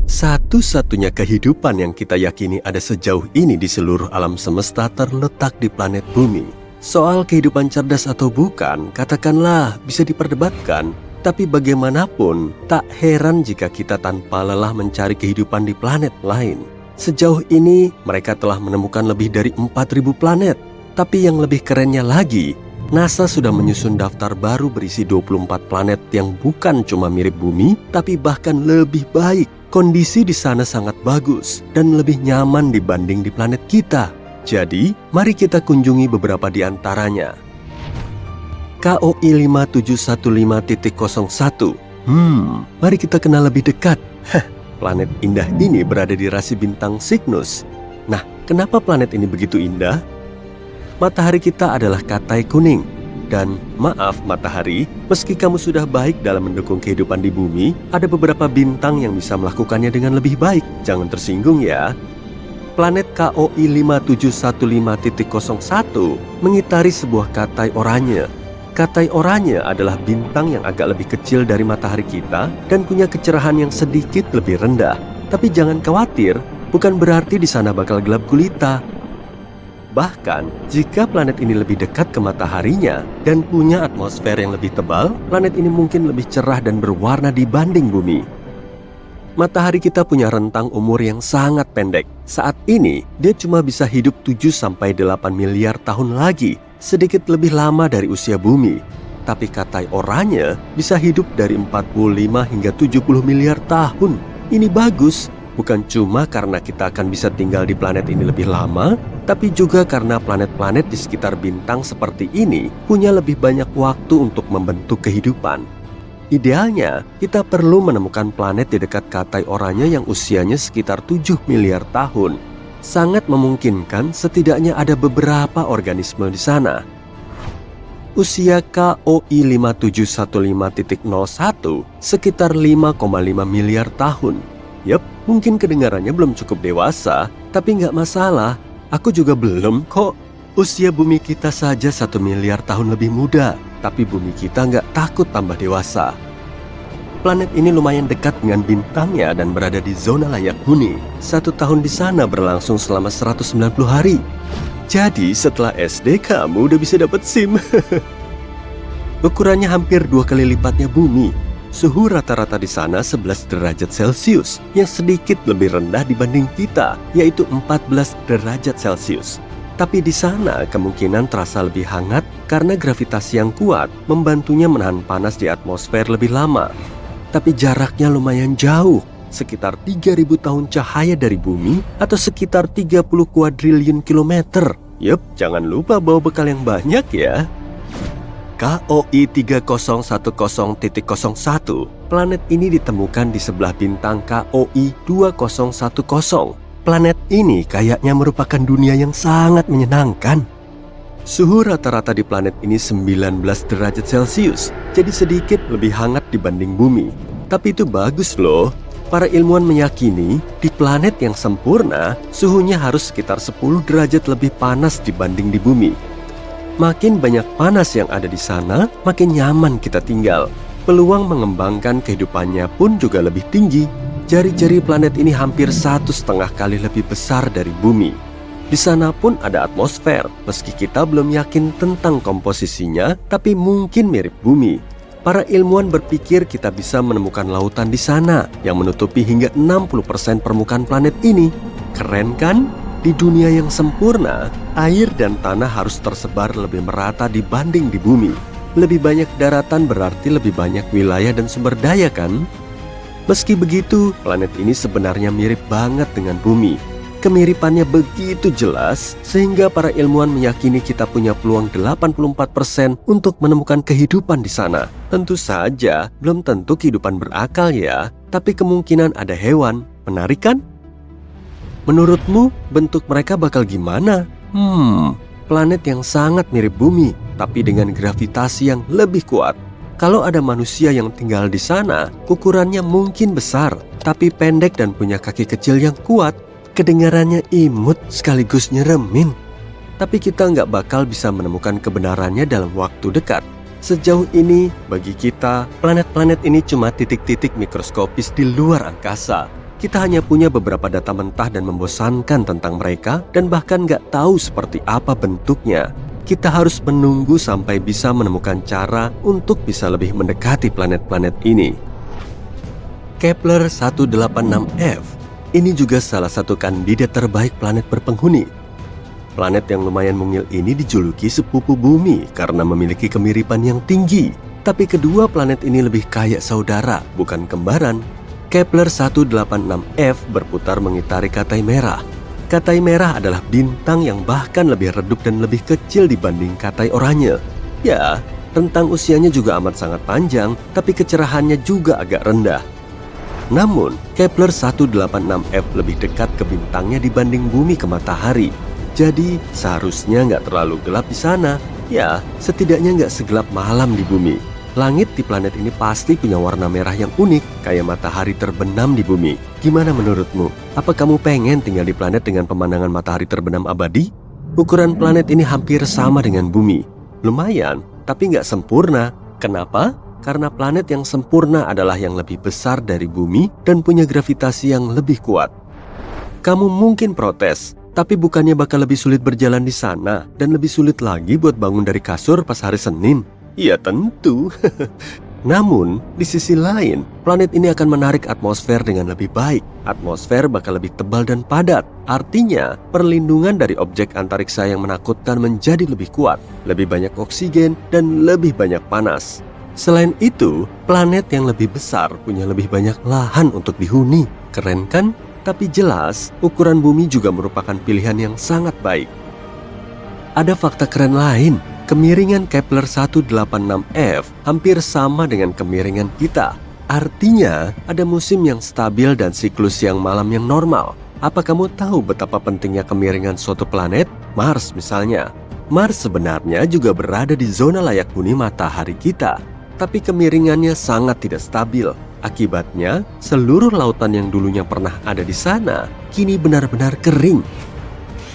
Satu-satunya kehidupan yang kita yakini ada sejauh ini di seluruh alam semesta terletak di planet Bumi. Soal kehidupan cerdas atau bukan, katakanlah bisa diperdebatkan. Tapi bagaimanapun, tak heran jika kita tanpa lelah mencari kehidupan di planet lain. Sejauh ini, mereka telah menemukan lebih dari 4.000 planet. Tapi yang lebih kerennya lagi, NASA sudah menyusun daftar baru berisi 24 planet yang bukan cuma mirip Bumi, tapi bahkan lebih baik. Kondisi di sana sangat bagus dan lebih nyaman dibanding di planet kita. Jadi, mari kita kunjungi beberapa di antaranya. KOI 5715.01. Mari kita kenal lebih dekat. Planet indah ini berada di rasi bintang Cygnus. Nah, kenapa planet ini begitu indah? Matahari kita adalah katai kuning. Dan maaf matahari, meski kamu sudah baik dalam mendukung kehidupan di bumi, ada beberapa bintang yang bisa melakukannya dengan lebih baik. Jangan tersinggung ya. Planet KOI 5715.01 mengitari sebuah katai oranye. Katai oranye adalah bintang yang agak lebih kecil dari matahari kita dan punya kecerahan yang sedikit lebih rendah. Tapi jangan khawatir, bukan berarti di sana bakal gelap gulita. Bahkan, jika planet ini lebih dekat ke mataharinya dan punya atmosfer yang lebih tebal, planet ini mungkin lebih cerah dan berwarna dibanding bumi. Matahari kita punya rentang umur yang sangat pendek. Saat ini, dia cuma bisa hidup 7-8 miliar tahun lagi, sedikit lebih lama dari usia bumi. Tapi katai oranye bisa hidup dari 45 hingga 70 miliar tahun. Ini bagus. Bukan cuma karena kita akan bisa tinggal di planet ini lebih lama, tapi juga karena planet-planet di sekitar bintang seperti ini punya lebih banyak waktu untuk membentuk kehidupan. Idealnya, kita perlu menemukan planet di dekat katai oranye yang usianya sekitar 7 miliar tahun. Sangat memungkinkan setidaknya ada beberapa organisme di sana. Usia KOI 5715.01 sekitar 5,5 miliar tahun. Yap, mungkin kedengarannya belum cukup dewasa, tapi nggak masalah. Aku juga belum kok. Usia bumi kita saja 1 miliar tahun lebih muda, tapi bumi kita nggak takut tambah dewasa. Planet ini lumayan dekat dengan bintangnya dan berada di zona layak huni. 1 tahun di sana berlangsung selama 190 hari. Jadi setelah SD kamu udah bisa dapat SIM. Ukurannya hampir 2 kali lipatnya bumi. Suhu rata-rata di sana 11 derajat Celcius, yang sedikit lebih rendah dibanding kita, yaitu 14 derajat Celcius. Tapi di sana kemungkinan terasa lebih hangat karena gravitasi yang kuat membantunya menahan panas di atmosfer lebih lama. Tapi jaraknya lumayan jauh, sekitar 3.000 tahun cahaya dari bumi atau sekitar 30 kuadriliun kilometer. Yup, jangan lupa bawa bekal yang banyak ya. KOI 3010.01. Planet ini ditemukan di sebelah bintang KOI 2010. Planet ini kayaknya merupakan dunia yang sangat menyenangkan. Suhu rata-rata di planet ini 19 derajat Celcius, jadi sedikit lebih hangat dibanding bumi. Tapi itu bagus loh. Para ilmuwan meyakini di planet yang sempurna, suhunya harus sekitar 10 derajat lebih panas dibanding di bumi. Makin banyak panas yang ada di sana, makin nyaman kita tinggal. Peluang mengembangkan kehidupannya pun juga lebih tinggi. Jari-jari planet ini hampir 1,5 kali lebih besar dari bumi. Di sana pun ada atmosfer, meski kita belum yakin tentang komposisinya, tapi mungkin mirip bumi. Para ilmuwan berpikir kita bisa menemukan lautan di sana, yang menutupi hingga 60% permukaan planet ini. Keren kan? Di dunia yang sempurna, air dan tanah harus tersebar lebih merata dibanding di bumi. Lebih banyak daratan berarti lebih banyak wilayah dan sumber daya kan? Meski begitu, planet ini sebenarnya mirip banget dengan bumi. Kemiripannya begitu jelas, sehingga para ilmuwan meyakini kita punya peluang 84% untuk menemukan kehidupan di sana. Tentu saja, belum tentu kehidupan berakal ya, tapi kemungkinan ada hewan. Menarik kan? Menurutmu, bentuk mereka bakal gimana? Planet yang sangat mirip bumi, tapi dengan gravitasi yang lebih kuat. Kalau ada manusia yang tinggal di sana, ukurannya mungkin besar, tapi pendek dan punya kaki kecil yang kuat. Kedengarannya imut sekaligus nyeremin. Tapi kita nggak bakal bisa menemukan kebenarannya dalam waktu dekat. Sejauh ini, bagi kita, planet-planet ini cuma titik-titik mikroskopis di luar angkasa. Kita hanya punya beberapa data mentah dan membosankan tentang mereka dan bahkan nggak tahu seperti apa bentuknya. Kita harus menunggu sampai bisa menemukan cara untuk bisa lebih mendekati planet-planet ini. Kepler 186f ini juga salah satu kandidat terbaik planet berpenghuni. Planet yang lumayan mungil ini dijuluki sepupu bumi karena memiliki kemiripan yang tinggi. Tapi kedua planet ini lebih kayak saudara, bukan kembaran. Kepler 186f berputar mengitari Katai Merah. Katai Merah adalah bintang yang bahkan lebih redup dan lebih kecil dibanding Katai Oranye. Ya, rentang usianya juga amat sangat panjang, tapi kecerahannya juga agak rendah. Namun, Kepler 186f lebih dekat ke bintangnya dibanding bumi ke matahari. Jadi, seharusnya nggak terlalu gelap di sana. Ya, setidaknya nggak segelap malam di bumi. Langit di planet ini pasti punya warna merah yang unik, kayak matahari terbenam di bumi. Gimana menurutmu? Apa kamu pengen tinggal di planet dengan pemandangan matahari terbenam abadi? Ukuran planet ini hampir sama dengan bumi. Lumayan, tapi nggak sempurna. Kenapa? Karena planet yang sempurna adalah yang lebih besar dari bumi dan punya gravitasi yang lebih kuat. Kamu mungkin protes, tapi bukannya bakal lebih sulit berjalan di sana dan lebih sulit lagi buat bangun dari kasur pas hari Senin? Iya tentu. Namun, di sisi lain, planet ini akan menarik atmosfer dengan lebih baik. Atmosfer bakal lebih tebal dan padat. Artinya, perlindungan dari objek antariksa yang menakutkan menjadi lebih kuat, lebih banyak oksigen, dan lebih banyak panas. Selain itu, planet yang lebih besar punya lebih banyak lahan untuk dihuni. Keren kan? Tapi jelas, ukuran bumi juga merupakan pilihan yang sangat baik. Ada fakta keren lain. Kemiringan Kepler 186f hampir sama dengan kemiringan kita. Artinya, ada musim yang stabil dan siklus siang malam yang normal. Apa kamu tahu betapa pentingnya kemiringan suatu planet? Mars misalnya. Mars sebenarnya juga berada di zona layak huni matahari kita. Tapi kemiringannya sangat tidak stabil. Akibatnya, seluruh lautan yang dulunya pernah ada di sana, kini benar-benar kering.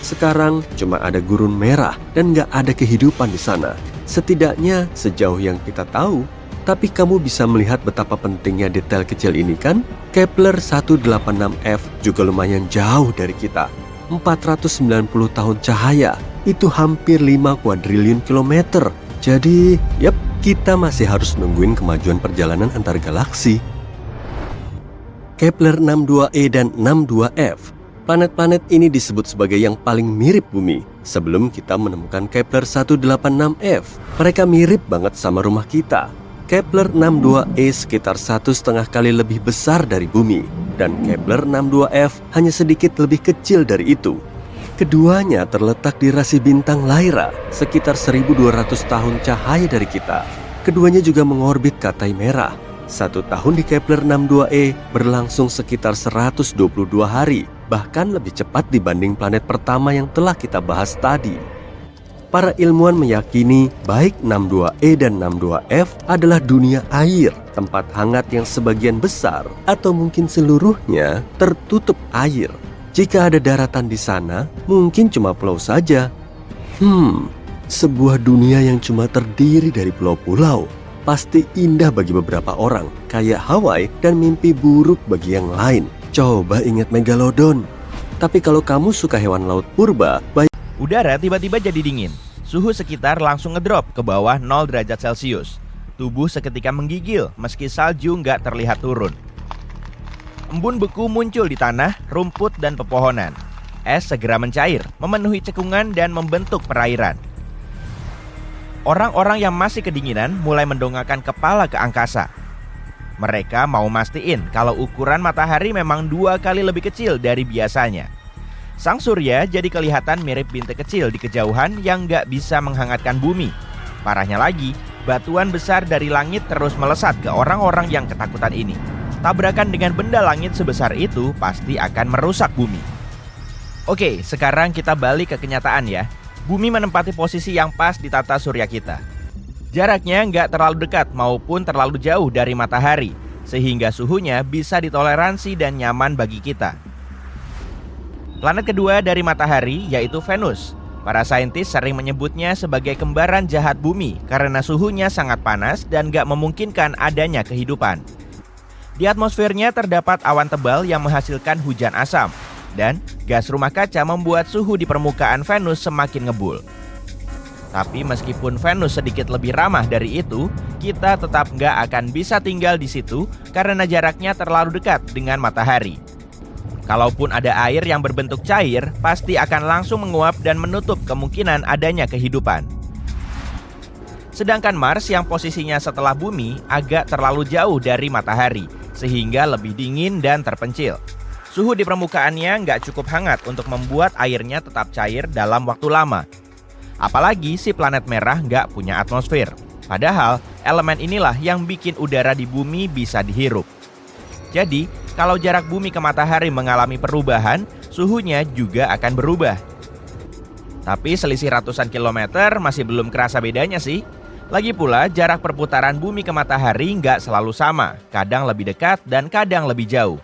Sekarang cuma ada gurun merah dan nggak ada kehidupan di sana. Setidaknya sejauh yang kita tahu. Tapi kamu bisa melihat betapa pentingnya detail kecil ini kan? Kepler 186f juga lumayan jauh dari kita. 490 tahun cahaya. Itu hampir 5 kuadriliun kilometer. Jadi, kita masih harus nungguin kemajuan perjalanan antar galaksi. Kepler 62e dan 62f. Planet-planet ini disebut sebagai yang paling mirip bumi. Sebelum kita menemukan Kepler 186f, mereka mirip banget sama rumah kita. Kepler 62e sekitar 1,5 kali lebih besar dari bumi, dan Kepler 62f hanya sedikit lebih kecil dari itu. Keduanya terletak di rasi bintang Lyra, sekitar 1.200 tahun cahaya dari kita. Keduanya juga mengorbit Katai Merah. 1 tahun di Kepler 62e berlangsung sekitar 122 hari, bahkan lebih cepat dibanding planet pertama yang telah kita bahas tadi. Para ilmuwan meyakini baik 62e dan 62f adalah dunia air, tempat hangat yang sebagian besar atau mungkin seluruhnya tertutup air. Jika ada daratan di sana, mungkin cuma pulau saja. Sebuah dunia yang cuma terdiri dari pulau-pulau. Pasti indah bagi beberapa orang, kayak Hawaii, dan mimpi buruk bagi yang lain. Coba ingat Megalodon. Tapi kalau kamu suka hewan laut purba, udara tiba-tiba jadi dingin. Suhu sekitar langsung ngedrop ke bawah 0 derajat Celcius. Tubuh seketika menggigil meski salju nggak terlihat turun. Embun beku muncul di tanah, rumput, dan pepohonan. Es segera mencair, memenuhi cekungan dan membentuk perairan. Orang-orang yang masih kedinginan mulai mendongakkan kepala ke angkasa. Mereka mau mastiin kalau ukuran matahari memang 2 kali lebih kecil dari biasanya. Sang surya jadi kelihatan mirip bintik kecil di kejauhan yang gak bisa menghangatkan bumi. Parahnya lagi, batuan besar dari langit terus melesat ke orang-orang yang ketakutan ini. Tabrakan dengan benda langit sebesar itu pasti akan merusak bumi. Oke, sekarang kita balik ke kenyataan ya. Bumi menempati posisi yang pas di tata surya kita. Jaraknya nggak terlalu dekat maupun terlalu jauh dari matahari, sehingga suhunya bisa ditoleransi dan nyaman bagi kita. Planet kedua dari matahari yaitu Venus. Para saintis sering menyebutnya sebagai kembaran jahat bumi karena suhunya sangat panas dan nggak memungkinkan adanya kehidupan. Di atmosfernya terdapat awan tebal yang menghasilkan hujan asam, dan gas rumah kaca membuat suhu di permukaan Venus semakin ngebul. Tapi meskipun Venus sedikit lebih ramah dari itu, kita tetap nggak akan bisa tinggal di situ karena jaraknya terlalu dekat dengan matahari. Kalaupun ada air yang berbentuk cair, pasti akan langsung menguap dan menutup kemungkinan adanya kehidupan. Sedangkan Mars yang posisinya setelah bumi agak terlalu jauh dari matahari, sehingga lebih dingin dan terpencil. Suhu di permukaannya nggak cukup hangat untuk membuat airnya tetap cair dalam waktu lama. Apalagi si planet merah nggak punya atmosfer. Padahal elemen inilah yang bikin udara di bumi bisa dihirup. Jadi, kalau jarak bumi ke matahari mengalami perubahan, suhunya juga akan berubah. Tapi selisih ratusan kilometer masih belum kerasa bedanya sih. Lagi pula, jarak perputaran bumi ke matahari nggak selalu sama, kadang lebih dekat dan kadang lebih jauh.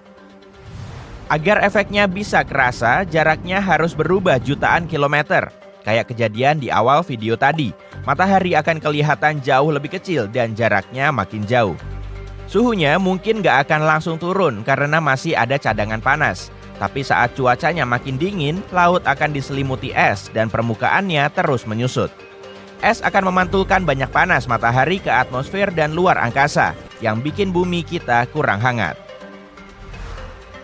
Agar efeknya bisa kerasa, jaraknya harus berubah jutaan kilometer. Kayak kejadian di awal video tadi, matahari akan kelihatan jauh lebih kecil dan jaraknya makin jauh. Suhunya mungkin nggak akan langsung turun karena masih ada cadangan panas. Tapi saat cuacanya makin dingin, laut akan diselimuti es dan permukaannya terus menyusut. Es akan memantulkan banyak panas matahari ke atmosfer dan luar angkasa, yang bikin bumi kita kurang hangat.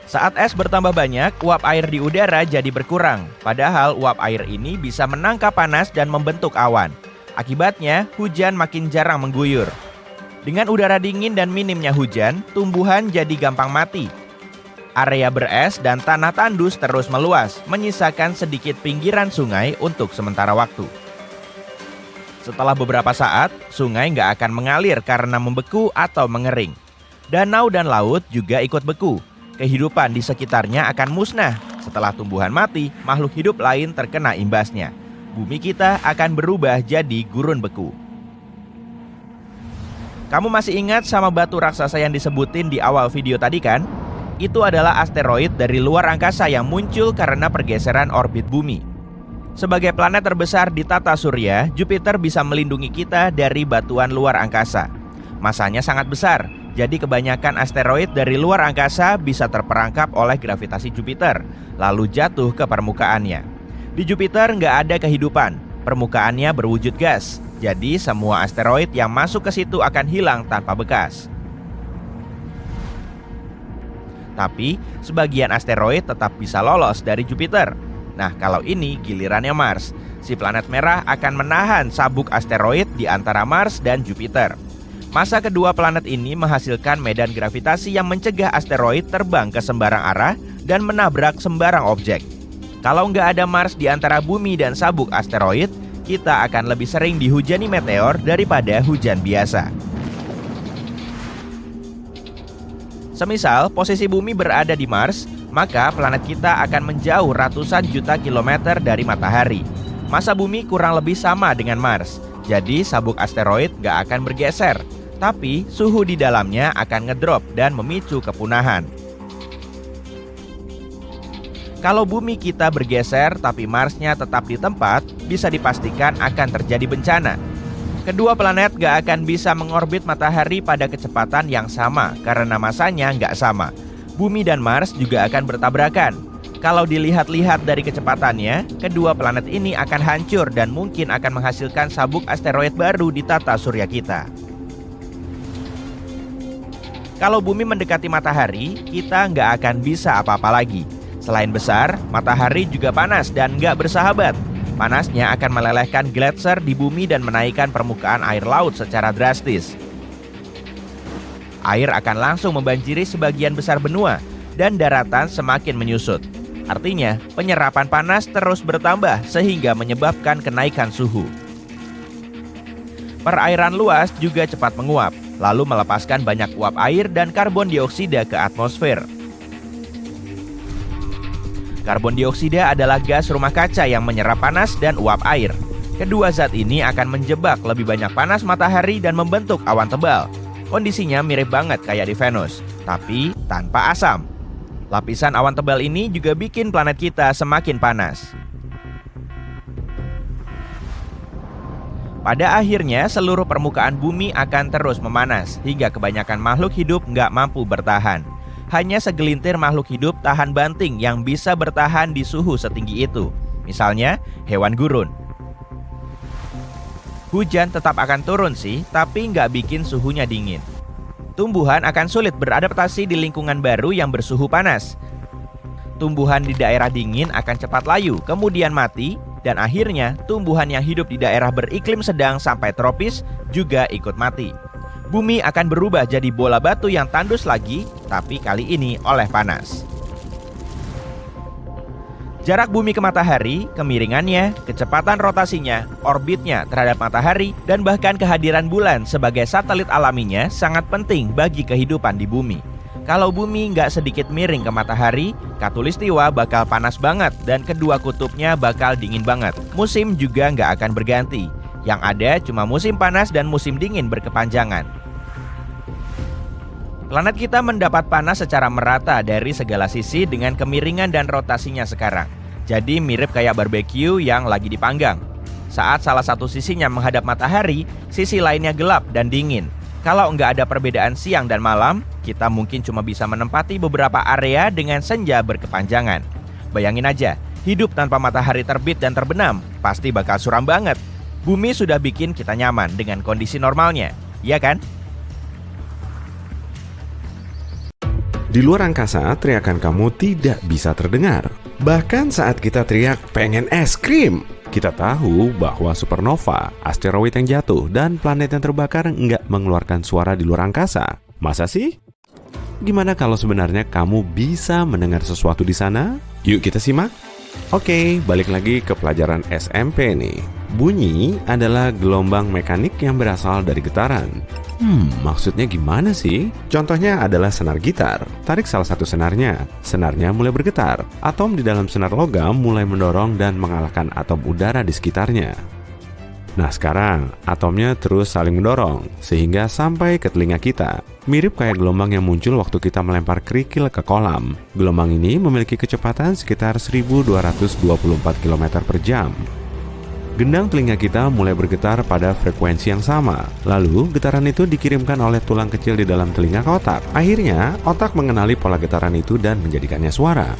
Saat es bertambah banyak, uap air di udara jadi berkurang. Padahal uap air ini bisa menangkap panas dan membentuk awan. Akibatnya, hujan makin jarang mengguyur. Dengan udara dingin dan minimnya hujan, tumbuhan jadi gampang mati. Area beres dan tanah tandus terus meluas, menyisakan sedikit pinggiran sungai untuk sementara waktu. Setelah beberapa saat, sungai nggak akan mengalir karena membeku atau mengering. Danau dan laut juga ikut beku. Kehidupan di sekitarnya akan musnah. Setelah tumbuhan mati, makhluk hidup lain terkena imbasnya. Bumi kita akan berubah jadi gurun beku. Kamu masih ingat sama batu raksasa yang disebutin di awal video tadi kan? Itu adalah asteroid dari luar angkasa yang muncul karena pergeseran orbit bumi. Sebagai planet terbesar di tata surya, Jupiter bisa melindungi kita dari batuan luar angkasa. Masanya sangat besar, jadi kebanyakan asteroid dari luar angkasa bisa terperangkap oleh gravitasi Jupiter, lalu jatuh ke permukaannya. Di Jupiter nggak ada kehidupan, permukaannya berwujud gas, jadi semua asteroid yang masuk ke situ akan hilang tanpa bekas. Tapi, sebagian asteroid tetap bisa lolos dari Jupiter. Nah, kalau ini gilirannya Mars. Si planet merah akan menahan sabuk asteroid di antara Mars dan Jupiter. Massa kedua planet ini menghasilkan medan gravitasi yang mencegah asteroid terbang ke sembarang arah dan menabrak sembarang objek. Kalau nggak ada Mars di antara bumi dan sabuk asteroid, kita akan lebih sering dihujani meteor daripada hujan biasa. Semisal posisi bumi berada di Mars, maka planet kita akan menjauh ratusan juta kilometer dari matahari. Massa bumi kurang lebih sama dengan Mars, jadi sabuk asteroid nggak akan bergeser. Tapi suhu di dalamnya akan ngedrop dan memicu kepunahan. Kalau bumi kita bergeser tapi Marsnya tetap di tempat, bisa dipastikan akan terjadi bencana. Kedua planet gak akan bisa mengorbit matahari pada kecepatan yang sama karena masanya nggak sama. Bumi dan Mars juga akan bertabrakan. Kalau dilihat-lihat dari kecepatannya, kedua planet ini akan hancur dan mungkin akan menghasilkan sabuk asteroid baru di tata surya kita. Kalau bumi mendekati matahari, kita nggak akan bisa apa-apa lagi. Selain besar, matahari juga panas dan nggak bersahabat. Panasnya akan melelehkan gletser di bumi dan menaikkan permukaan air laut secara drastis. Air akan langsung membanjiri sebagian besar benua dan daratan semakin menyusut. Artinya, penyerapan panas terus bertambah sehingga menyebabkan kenaikan suhu. Perairan luas juga cepat menguap, lalu melepaskan banyak uap air dan karbon dioksida ke atmosfer. Karbon dioksida adalah gas rumah kaca yang menyerap panas dan uap air. Kedua zat ini akan menjebak lebih banyak panas matahari dan membentuk awan tebal. Kondisinya mirip banget kayak di Venus, tapi tanpa asam. Lapisan awan tebal ini juga bikin planet kita semakin panas. Pada akhirnya, seluruh permukaan bumi akan terus memanas hingga kebanyakan makhluk hidup nggak mampu bertahan. Hanya segelintir makhluk hidup tahan banting yang bisa bertahan di suhu setinggi itu. Misalnya, hewan gurun. Hujan tetap akan turun sih, tapi nggak bikin suhunya dingin. Tumbuhan akan sulit beradaptasi di lingkungan baru yang bersuhu panas. Tumbuhan di daerah dingin akan cepat layu, kemudian mati, dan akhirnya tumbuhan yang hidup di daerah beriklim sedang sampai tropis juga ikut mati. Bumi akan berubah jadi bola batu yang tandus lagi, tapi kali ini oleh panas. Jarak bumi ke matahari, kemiringannya, kecepatan rotasinya, orbitnya terhadap matahari, dan bahkan kehadiran bulan sebagai satelit alaminya sangat penting bagi kehidupan di bumi. Kalau bumi nggak sedikit miring ke matahari, Khatulistiwa bakal panas banget dan kedua kutubnya bakal dingin banget. Musim juga nggak akan berganti. Yang ada cuma musim panas dan musim dingin berkepanjangan. Planet kita mendapat panas secara merata dari segala sisi dengan kemiringan dan rotasinya sekarang. Jadi mirip kayak barbeque yang lagi dipanggang. Saat salah satu sisinya menghadap matahari, sisi lainnya gelap dan dingin. Kalau nggak ada perbedaan siang dan malam, kita mungkin cuma bisa menempati beberapa area dengan senja berkepanjangan. Bayangin aja, hidup tanpa matahari terbit dan terbenam pasti bakal suram banget. Bumi sudah bikin kita nyaman dengan kondisi normalnya, iya kan? Di luar angkasa, teriakan kamu tidak bisa terdengar. Bahkan saat kita teriak pengen es krim, kita tahu bahwa supernova, asteroid yang jatuh, dan planet yang terbakar nggak mengeluarkan suara di luar angkasa. Masa sih? Gimana kalau sebenarnya kamu bisa mendengar sesuatu di sana? Yuk kita simak. Oke, balik lagi ke pelajaran SMP nih. Bunyi adalah gelombang mekanik yang berasal dari getaran. Maksudnya gimana sih? Contohnya adalah senar gitar. Tarik salah satu senarnya. Senarnya mulai bergetar. Atom di dalam senar logam mulai mendorong dan mengalahkan atom udara di sekitarnya. Nah sekarang, atomnya terus saling mendorong, sehingga sampai ke telinga kita. Mirip kayak gelombang yang muncul waktu kita melempar kerikil ke kolam. Gelombang ini memiliki kecepatan sekitar 1224 km per jam. Gendang telinga kita mulai bergetar pada frekuensi yang sama. Lalu, getaran itu dikirimkan oleh tulang kecil di dalam telinga ke otak. Akhirnya, otak mengenali pola getaran itu dan menjadikannya suara.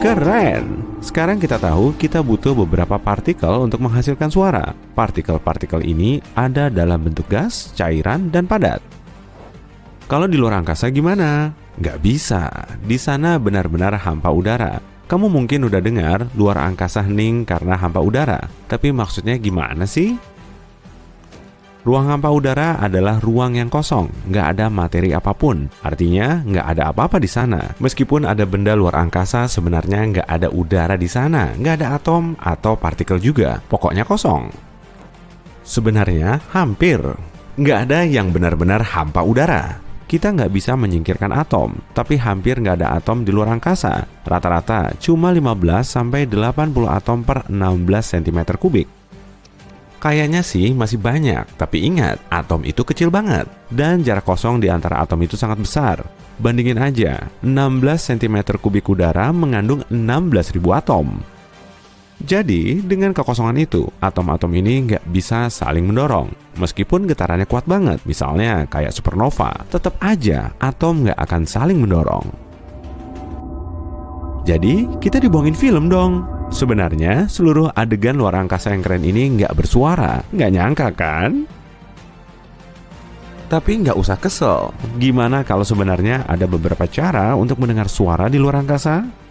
Keren! Sekarang kita tahu kita butuh beberapa partikel untuk menghasilkan suara. Partikel-partikel ini ada dalam bentuk gas, cairan, dan padat. Kalau di luar angkasa gimana? Nggak bisa. Di sana benar-benar hampa udara. Kamu mungkin udah dengar luar angkasa hening karena hampa udara. Tapi maksudnya gimana sih? Ruang hampa udara adalah ruang yang kosong, nggak ada materi apapun. Artinya nggak ada apa-apa di sana. Meskipun ada benda luar angkasa, sebenarnya nggak ada udara di sana. Nggak ada atom atau partikel juga. Pokoknya kosong. Sebenarnya hampir. Nggak ada yang benar-benar hampa udara. Kita nggak bisa menyingkirkan atom, tapi hampir nggak ada atom di luar angkasa. Rata-rata cuma 15-80 atom per 16 cm kubik. Kayaknya sih masih banyak, tapi ingat, atom itu kecil banget. Dan jarak kosong di antara atom itu sangat besar. Bandingin aja, 16 cm kubik udara mengandung 16.000 atom. Jadi, dengan kekosongan itu, atom-atom ini nggak bisa saling mendorong. Meskipun getarannya kuat banget, misalnya kayak supernova, tetap aja atom nggak akan saling mendorong. Jadi, kita dibohongin film dong. Sebenarnya, seluruh adegan luar angkasa yang keren ini nggak bersuara. Nggak nyangka kan? Tapi nggak usah kesel. Gimana kalau sebenarnya ada beberapa cara untuk mendengar suara di luar angkasa?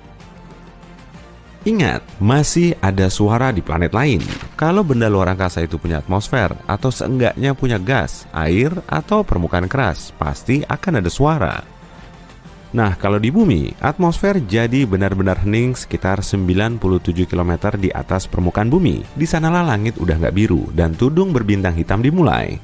Ingat, masih ada suara di planet lain. Kalau benda luar angkasa itu punya atmosfer, atau seenggaknya punya gas, air, atau permukaan keras, pasti akan ada suara. Nah, kalau di bumi, atmosfer jadi benar-benar hening sekitar 97 km di atas permukaan bumi. Di sanalah langit udah nggak biru, dan tudung berbintang hitam dimulai.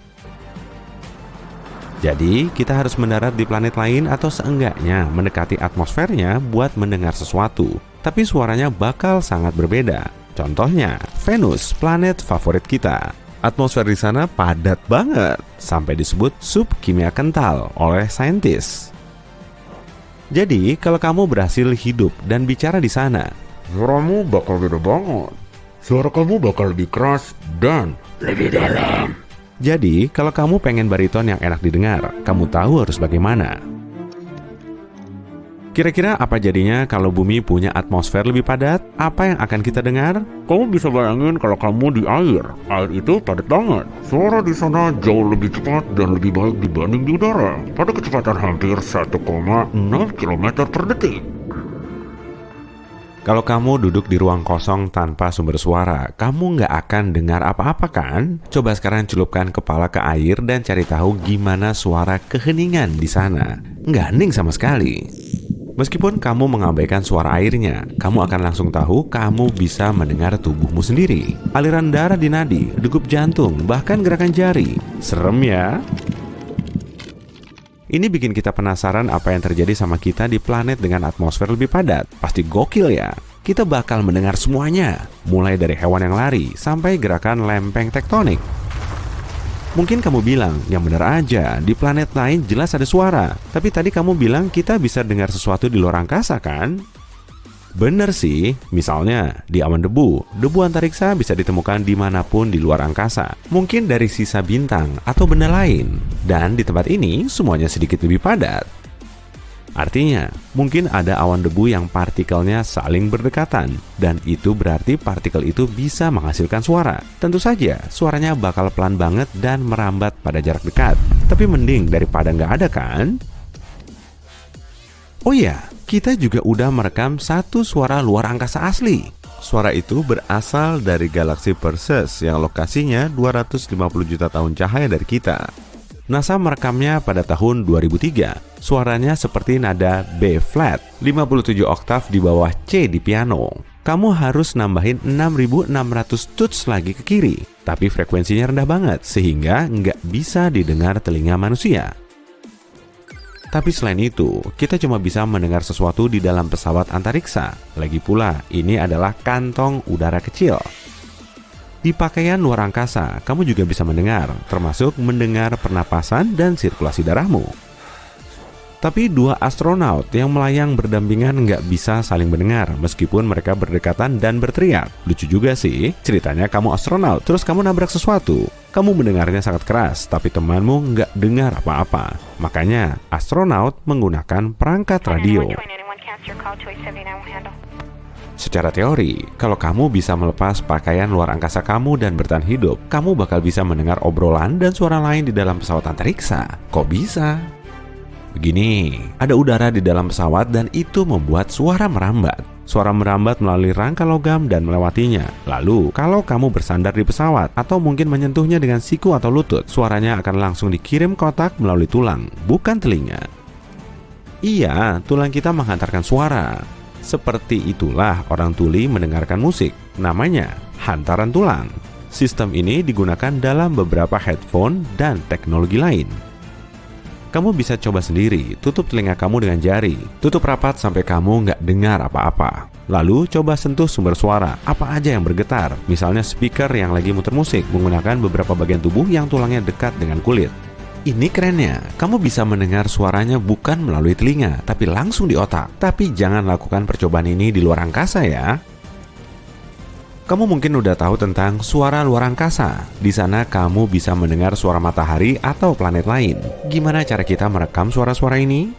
Jadi, kita harus mendarat di planet lain atau seenggaknya mendekati atmosfernya buat mendengar sesuatu. Tapi suaranya bakal sangat berbeda. Contohnya, Venus, planet favorit kita. Atmosfer di sana padat banget, sampai disebut sup kimia kental oleh saintis. Jadi, kalau kamu berhasil hidup dan bicara di sana, suaramu bakal beda banget. suara kamu bakal lebih keras dan lebih dalam. Jadi, kalau kamu pengen bariton yang enak didengar, kamu tahu harus bagaimana. Kira-kira apa jadinya kalau bumi punya atmosfer lebih padat? Apa yang akan kita dengar? Kamu bisa bayangin kalau kamu di air. Air itu padat banget. Suara di sana jauh lebih cepat dan lebih baik dibanding di udara. Pada kecepatan hampir 1,6 km per detik. Kalau kamu duduk di ruang kosong tanpa sumber suara, kamu nggak akan dengar apa-apa kan? Coba sekarang celupkan kepala ke air dan cari tahu gimana suara keheningan di sana. Nggak hening sama sekali. Meskipun kamu mengabaikan suara airnya, kamu akan langsung tahu kamu bisa mendengar tubuhmu sendiri. Aliran darah di nadi, degup jantung, bahkan gerakan jari. Serem ya? Ini bikin kita penasaran apa yang terjadi sama kita di planet dengan atmosfer lebih padat. Pasti gokil ya? Kita bakal mendengar semuanya, mulai dari hewan yang lari sampai gerakan lempeng tektonik. Mungkin kamu bilang, yang benar aja, di planet lain jelas ada suara. Tapi tadi kamu bilang kita bisa dengar sesuatu di luar angkasa kan? Bener sih, misalnya di awan debu antariksa bisa ditemukan dimanapun di luar angkasa. Mungkin dari sisa bintang atau benda lain. Dan di tempat ini semuanya sedikit lebih padat. Artinya, mungkin ada awan debu yang partikelnya saling berdekatan, dan itu berarti partikel itu bisa menghasilkan suara. Tentu saja, suaranya bakal pelan banget dan merambat pada jarak dekat. Tapi mending daripada nggak ada kan? Oh iya, kita juga udah merekam satu suara luar angkasa asli. Suara itu berasal dari galaksi Perseus yang lokasinya 250 juta tahun cahaya dari kita. NASA merekamnya pada tahun 2003. Suaranya seperti nada B flat, 57 oktav di bawah C di piano. Kamu harus nambahin 6.600 tuts lagi ke kiri, tapi frekuensinya rendah banget sehingga nggak bisa didengar telinga manusia. Tapi selain itu, kita cuma bisa mendengar sesuatu di dalam pesawat antariksa. Lagi pula, ini adalah kantong udara kecil. Di pakaian luar angkasa, kamu juga bisa mendengar, termasuk mendengar pernapasan dan sirkulasi darahmu. Tapi dua astronot yang melayang berdampingan nggak bisa saling mendengar meskipun mereka berdekatan dan berteriak. Lucu juga sih, ceritanya kamu astronot, terus kamu nabrak sesuatu. Kamu mendengarnya sangat keras, tapi temanmu nggak dengar apa-apa. Makanya, astronot menggunakan perangkat radio. Secara teori, kalau kamu bisa melepas pakaian luar angkasa kamu dan bertahan hidup, kamu bakal bisa mendengar obrolan dan suara lain di dalam pesawat antariksa. Kok bisa? Begini, ada udara di dalam pesawat dan itu membuat suara merambat. Suara merambat melalui rangka logam dan melewatinya. Lalu, kalau kamu bersandar di pesawat atau mungkin menyentuhnya dengan siku atau lutut, suaranya akan langsung dikirim ke otak melalui tulang, bukan telinga. Iya, tulang kita menghantarkan suara. Seperti itulah orang tuli mendengarkan musik. Namanya hantaran tulang. Sistem ini digunakan dalam beberapa headphone dan teknologi lain. Kamu bisa coba sendiri, tutup telinga kamu dengan jari. Tutup rapat sampai kamu nggak dengar apa-apa. Lalu coba sentuh sumber suara, apa aja yang bergetar. Misalnya speaker yang lagi muter musik menggunakan beberapa bagian tubuh yang tulangnya dekat dengan kulit. Ini kerennya, kamu bisa mendengar suaranya bukan melalui telinga, tapi langsung di otak. Tapi jangan lakukan percobaan ini di luar angkasa ya. Kamu mungkin udah tahu tentang suara luar angkasa. Di sana kamu bisa mendengar suara matahari atau planet lain. Gimana cara kita merekam suara-suara ini?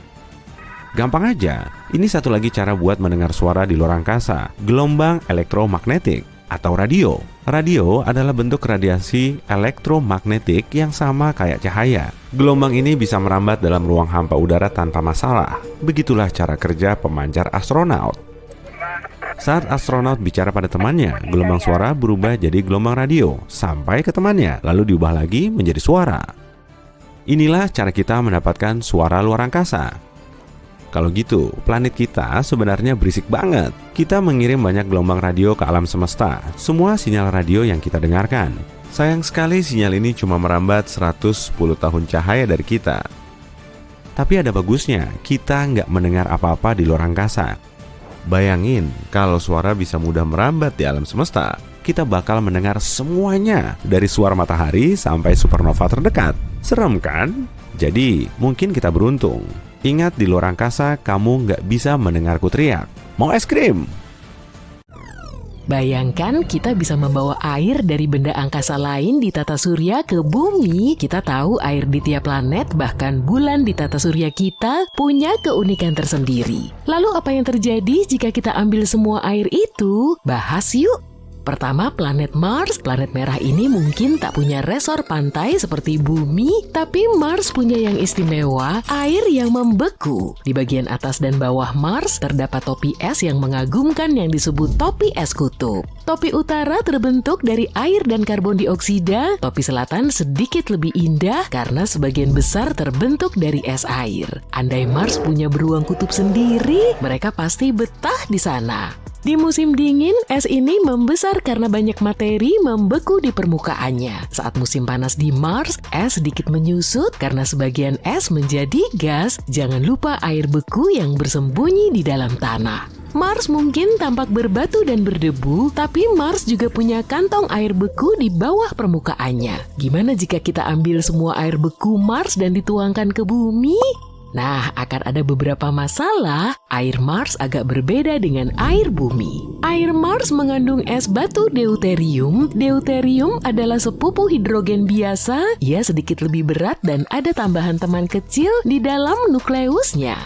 Gampang aja. Ini satu lagi cara buat mendengar suara di luar angkasa. Gelombang elektromagnetik atau radio. Radio adalah bentuk radiasi elektromagnetik yang sama kayak cahaya. Gelombang ini bisa merambat dalam ruang hampa udara tanpa masalah. Begitulah cara kerja pemancar astronot. Saat astronot bicara pada temannya, gelombang suara berubah jadi gelombang radio sampai ke temannya, lalu diubah lagi menjadi suara. Inilah cara kita mendapatkan suara luar angkasa. Kalau gitu, planet kita sebenarnya berisik banget. Kita mengirim banyak gelombang radio ke alam semesta, semua sinyal radio yang kita dengarkan. Sayang sekali sinyal ini cuma merambat 110 tahun cahaya dari kita. Tapi ada bagusnya, kita nggak mendengar apa-apa di luar angkasa. Bayangin, kalau suara bisa mudah merambat di alam semesta, kita bakal mendengar semuanya, dari suara matahari sampai supernova terdekat. Serem kan? Jadi, mungkin kita beruntung. Ingat, di luar angkasa, kamu nggak bisa mendengarku teriak. Mau es krim? Bayangkan kita bisa membawa air dari benda angkasa lain di tata surya ke bumi. Kita tahu air di tiap planet, bahkan bulan di tata surya kita, punya keunikan tersendiri. Lalu apa yang terjadi jika kita ambil semua air itu? Bahas yuk! Pertama, planet Mars. Planet merah ini mungkin tak punya resor pantai seperti bumi, tapi Mars punya yang istimewa, air yang membeku. Di bagian atas dan bawah Mars terdapat topi es yang mengagumkan yang disebut topi es kutub. Topi utara terbentuk dari air dan karbon dioksida, topi selatan sedikit lebih indah karena sebagian besar terbentuk dari es air. Andai Mars punya beruang kutub sendiri, mereka pasti betah di sana. Di musim dingin, es ini membesar karena banyak materi membeku di permukaannya. Saat musim panas di Mars, es sedikit menyusut karena sebagian es menjadi gas. Jangan lupa air beku yang bersembunyi di dalam tanah. Mars mungkin tampak berbatu dan berdebu, tapi Mars juga punya kantong air beku di bawah permukaannya. Gimana jika kita ambil semua air beku Mars dan dituangkan ke bumi? Nah, akan ada beberapa masalah. Air Mars agak berbeda dengan air bumi. Air Mars mengandung es batu deuterium. Deuterium adalah sepupu hidrogen biasa. Ia sedikit lebih berat dan ada tambahan teman kecil di dalam nukleusnya.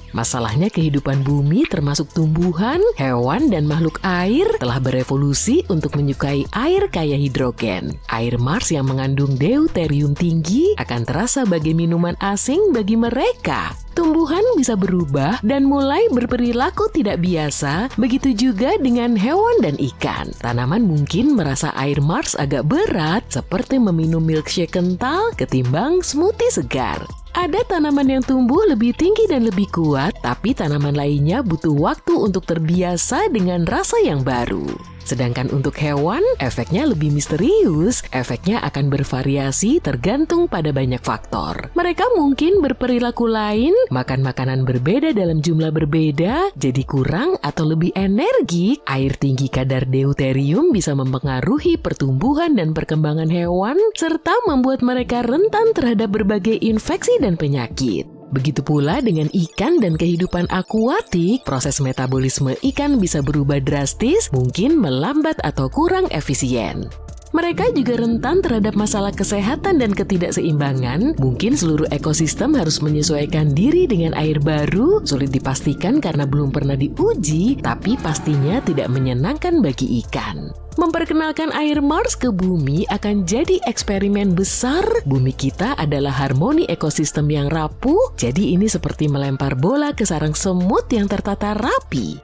Masalahnya kehidupan bumi termasuk tumbuhan, hewan, dan makhluk air telah berevolusi untuk menyukai air kaya hidrogen. Air Mars yang mengandung deuterium tinggi akan terasa bagai minuman asing bagi mereka. Tumbuhan bisa berubah dan mulai berperilaku tidak biasa, begitu juga dengan hewan dan ikan. Tanaman mungkin merasa air Mars agak berat, seperti meminum milkshake kental ketimbang smoothie segar. Ada tanaman yang tumbuh lebih tinggi dan lebih kuat, tapi tanaman lainnya butuh waktu untuk terbiasa dengan rasa yang baru. Sedangkan untuk hewan, efeknya lebih misterius. Efeknya akan bervariasi tergantung pada banyak faktor. Mereka mungkin berperilaku lain, makan makanan berbeda dalam jumlah berbeda, jadi kurang atau lebih energik. Air tinggi kadar deuterium bisa mempengaruhi pertumbuhan dan perkembangan hewan, serta membuat mereka rentan terhadap berbagai infeksi dan penyakit. Begitu pula dengan ikan dan kehidupan akuatik, proses metabolisme ikan bisa berubah drastis, mungkin melambat atau kurang efisien. Mereka juga rentan terhadap masalah kesehatan dan ketidakseimbangan. Mungkin seluruh ekosistem harus menyesuaikan diri dengan air baru, sulit dipastikan karena belum pernah diuji, tapi pastinya tidak menyenangkan bagi ikan. Memperkenalkan air Mars ke bumi akan jadi eksperimen besar. Bumi kita adalah harmoni ekosistem yang rapuh, jadi ini seperti melempar bola ke sarang semut yang tertata rapi.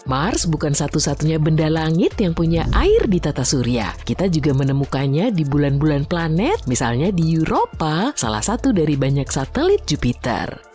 Mars bukan satu-satunya benda langit yang punya air di tata surya. Kita juga menemukannya di bulan-bulan planet, misalnya di Europa, salah satu dari banyak satelit Jupiter.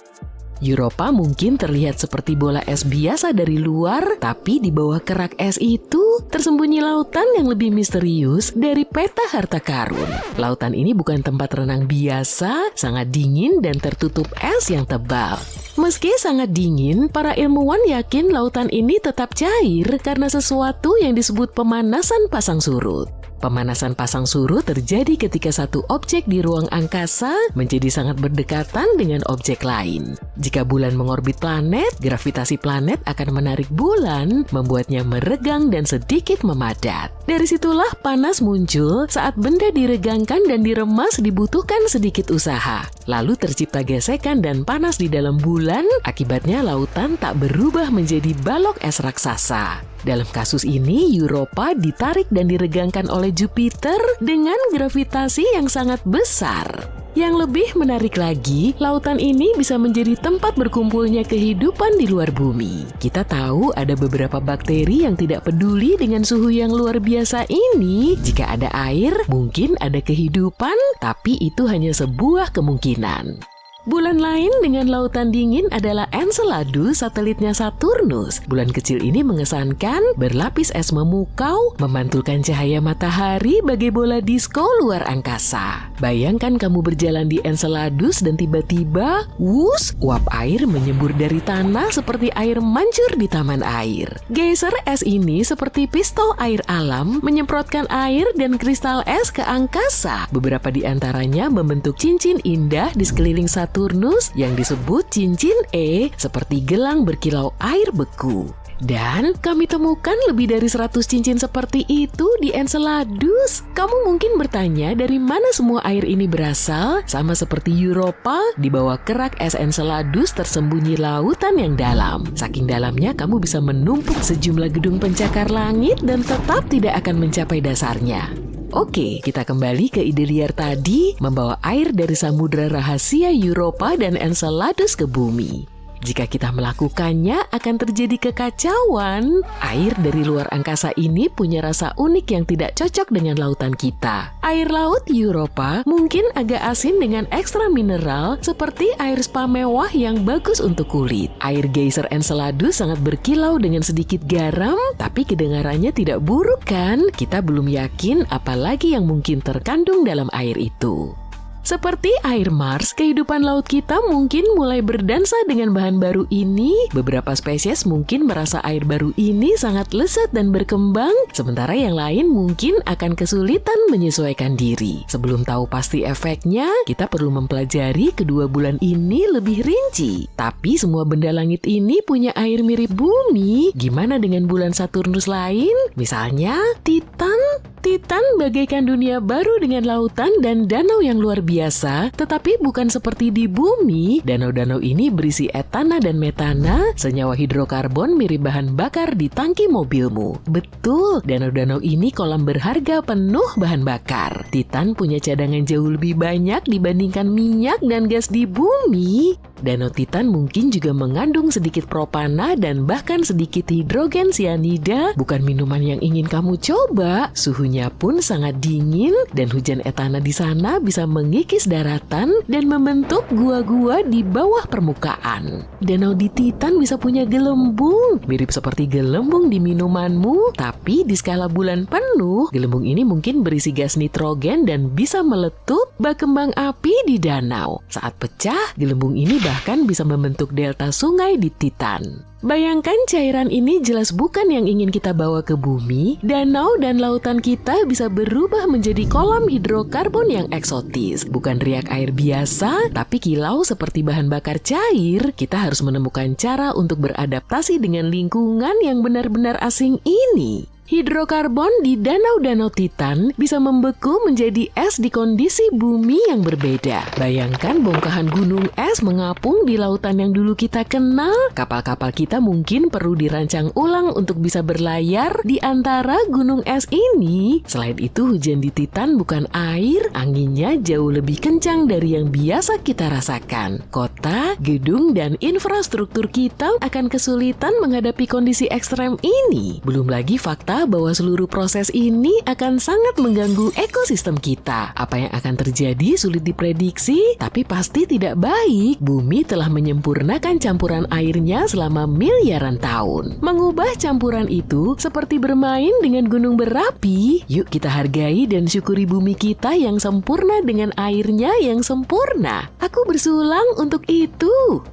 Europa mungkin terlihat seperti bola es biasa dari luar, tapi di bawah kerak es itu tersembunyi lautan yang lebih misterius dari peta harta karun. Lautan ini bukan tempat renang biasa, sangat dingin dan tertutup es yang tebal. Meski sangat dingin, para ilmuwan yakin lautan ini tetap cair karena sesuatu yang disebut pemanasan pasang surut. Pemanasan pasang surut terjadi ketika satu objek di ruang angkasa menjadi sangat berdekatan dengan objek lain. Jika bulan mengorbit planet, gravitasi planet akan menarik bulan, membuatnya meregang dan sedikit memadat. Dari situlah panas muncul. Saat benda diregangkan dan diremas dibutuhkan sedikit usaha. Lalu tercipta gesekan dan panas di dalam bulan, akibatnya lautan tak berubah menjadi balok es raksasa. Dalam kasus ini, Europa ditarik dan diregangkan oleh Jupiter dengan gravitasi yang sangat besar. Yang lebih menarik lagi, lautan ini bisa menjadi tempat berkumpulnya kehidupan di luar bumi. Kita tahu ada beberapa bakteri yang tidak peduli dengan suhu yang luar biasa ini. Jika ada air, mungkin ada kehidupan, tapi itu hanya sebuah kemungkinan. Bulan lain dengan lautan dingin adalah Enceladus, satelitnya Saturnus. Bulan kecil ini mengesankan, berlapis es memukau, memantulkan cahaya matahari bagai bola disko luar angkasa. Bayangkan kamu berjalan di Enceladus dan tiba-tiba, wus, uap air menyembur dari tanah seperti air mancur di taman air. Geyser es ini seperti pistol air alam, menyemprotkan air dan kristal es ke angkasa. Beberapa di antaranya membentuk cincin indah di sekeliling Saturnus Saturnus yang disebut cincin E seperti gelang berkilau air beku. Dan kami temukan lebih dari 100 cincin seperti itu di Enceladus. Kamu mungkin bertanya dari mana semua air ini berasal? Sama seperti Europa, di bawah kerak es Enceladus tersembunyi lautan yang dalam. Saking dalamnya kamu bisa menumpuk sejumlah gedung pencakar langit dan tetap tidak akan mencapai dasarnya. Oke, kita kembali ke ide liar tadi, membawa air dari samudra rahasia Europa dan Enceladus ke bumi. Jika kita melakukannya, akan terjadi kekacauan. Air dari luar angkasa ini punya rasa unik yang tidak cocok dengan lautan kita. Air laut Europa mungkin agak asin dengan ekstra mineral seperti air spa mewah yang bagus untuk kulit. Air geyser Enceladus sangat berkilau dengan sedikit garam, tapi kedengarannya tidak buruk kan? Kita belum yakin apalagi yang mungkin terkandung dalam air itu. Seperti air Mars, kehidupan laut kita mungkin mulai berdansa dengan bahan baru ini. Beberapa spesies mungkin merasa air baru ini sangat lezat dan berkembang, sementara yang lain mungkin akan kesulitan menyesuaikan diri. Sebelum tahu pasti efeknya, kita perlu mempelajari kedua bulan ini lebih rinci. Tapi semua benda langit ini punya air mirip bumi. Gimana dengan bulan Saturnus lain? Misalnya, Titan. Titan bagaikan dunia baru dengan lautan dan danau yang luar biasa, tetapi bukan seperti di bumi. Danau-danau ini berisi etana dan metana, senyawa hidrokarbon mirip bahan bakar di tangki mobilmu. Betul, danau-danau ini kolam berharga penuh bahan bakar. Titan punya cadangan jauh lebih banyak dibandingkan minyak dan gas di bumi. Danau Titan mungkin juga mengandung sedikit propana dan bahkan sedikit hidrogen sianida. Bukan minuman yang ingin kamu coba. Suhunya pun sangat dingin dan hujan etana di sana bisa mengikis daratan dan membentuk gua-gua di bawah permukaan. Danau di Titan bisa punya gelembung, mirip seperti gelembung di minumanmu, tapi di skala bulan penuh, gelembung ini mungkin berisi gas nitrogen dan bisa meletup bak kembang api di danau. Saat pecah, gelembung ini bahkan bisa membentuk delta sungai di Titan. Bayangkan cairan ini jelas bukan yang ingin kita bawa ke bumi. Danau dan lautan kita bisa berubah menjadi kolam hidrokarbon yang eksotis. Bukan riak air biasa, tapi kilau seperti bahan bakar cair. Kita harus menemukan cara untuk beradaptasi dengan lingkungan yang benar-benar asing ini. Hidrokarbon di danau-danau Titan bisa membeku menjadi es di kondisi bumi yang berbeda. Bayangkan bongkahan gunung es mengapung di lautan yang dulu kita kenal. Kapal-kapal kita mungkin perlu dirancang ulang untuk bisa berlayar di antara gunung es ini. Selain itu, hujan di Titan bukan air, anginnya jauh lebih kencang dari yang biasa kita rasakan. Kota, gedung, dan infrastruktur kita akan kesulitan menghadapi kondisi ekstrem ini. Belum lagi fakta bahwa seluruh proses ini akan sangat mengganggu ekosistem kita. Apa yang akan terjadi sulit diprediksi, tapi pasti tidak baik. Bumi telah menyempurnakan campuran airnya selama miliaran tahun. Mengubah campuran itu seperti bermain dengan gunung berapi. Yuk kita hargai dan syukuri bumi kita yang sempurna dengan airnya yang sempurna. Aku bersulang untuk itu.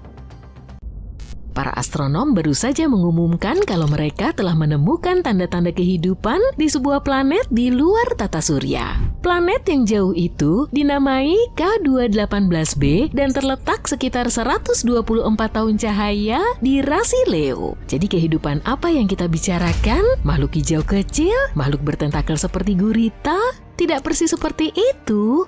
Para astronom baru saja mengumumkan kalau mereka telah menemukan tanda-tanda kehidupan di sebuah planet di luar tata surya. Planet yang jauh itu dinamai K218b dan terletak sekitar 124 tahun cahaya di rasi Leo. Jadi kehidupan apa yang kita bicarakan? Makhluk hijau kecil? Makhluk bertentakel seperti gurita? Tidak persis seperti itu.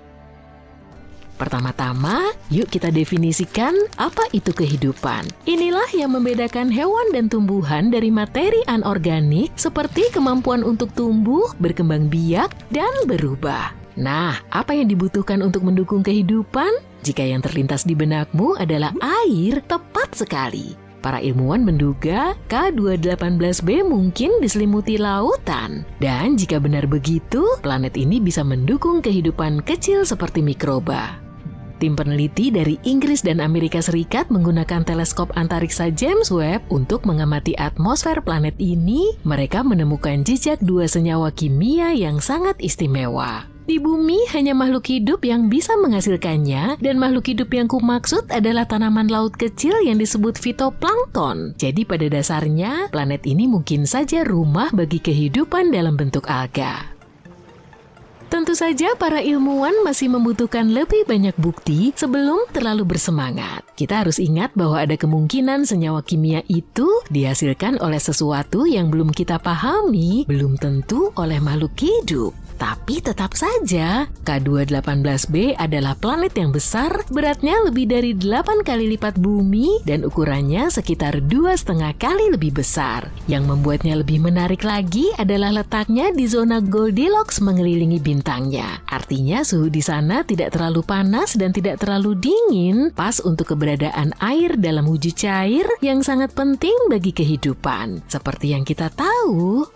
Pertama-tama, yuk kita definisikan apa itu kehidupan. Inilah yang membedakan hewan dan tumbuhan dari materi anorganik seperti kemampuan untuk tumbuh, berkembang biak, dan berubah. Nah, apa yang dibutuhkan untuk mendukung kehidupan? Jika yang terlintas di benakmu adalah air, tepat sekali. Para ilmuwan menduga K218b mungkin diselimuti lautan. Dan jika benar begitu, planet ini bisa mendukung kehidupan kecil seperti mikroba. Tim peneliti dari Inggris dan Amerika Serikat menggunakan teleskop antariksa James Webb untuk mengamati atmosfer planet ini. Mereka menemukan jejak dua senyawa kimia yang sangat istimewa. Di bumi hanya makhluk hidup yang bisa menghasilkannya, dan makhluk hidup yang kumaksud adalah tanaman laut kecil yang disebut fitoplankton. Jadi pada dasarnya, planet ini mungkin saja rumah bagi kehidupan dalam bentuk alga. Tentu saja para ilmuwan masih membutuhkan lebih banyak bukti sebelum terlalu bersemangat. Kita harus ingat bahwa ada kemungkinan senyawa kimia itu dihasilkan oleh sesuatu yang belum kita pahami, belum tentu oleh makhluk hidup. Tapi tetap saja, K218b adalah planet yang besar, beratnya lebih dari 8 kali lipat bumi dan ukurannya sekitar 2,5 kali lebih besar. Yang membuatnya lebih menarik lagi adalah letaknya di zona Goldilocks mengelilingi bintangnya. Artinya suhu di sana tidak terlalu panas dan tidak terlalu dingin, pas untuk keberadaan air dalam wujud cair yang sangat penting bagi kehidupan. Seperti yang kita tahu,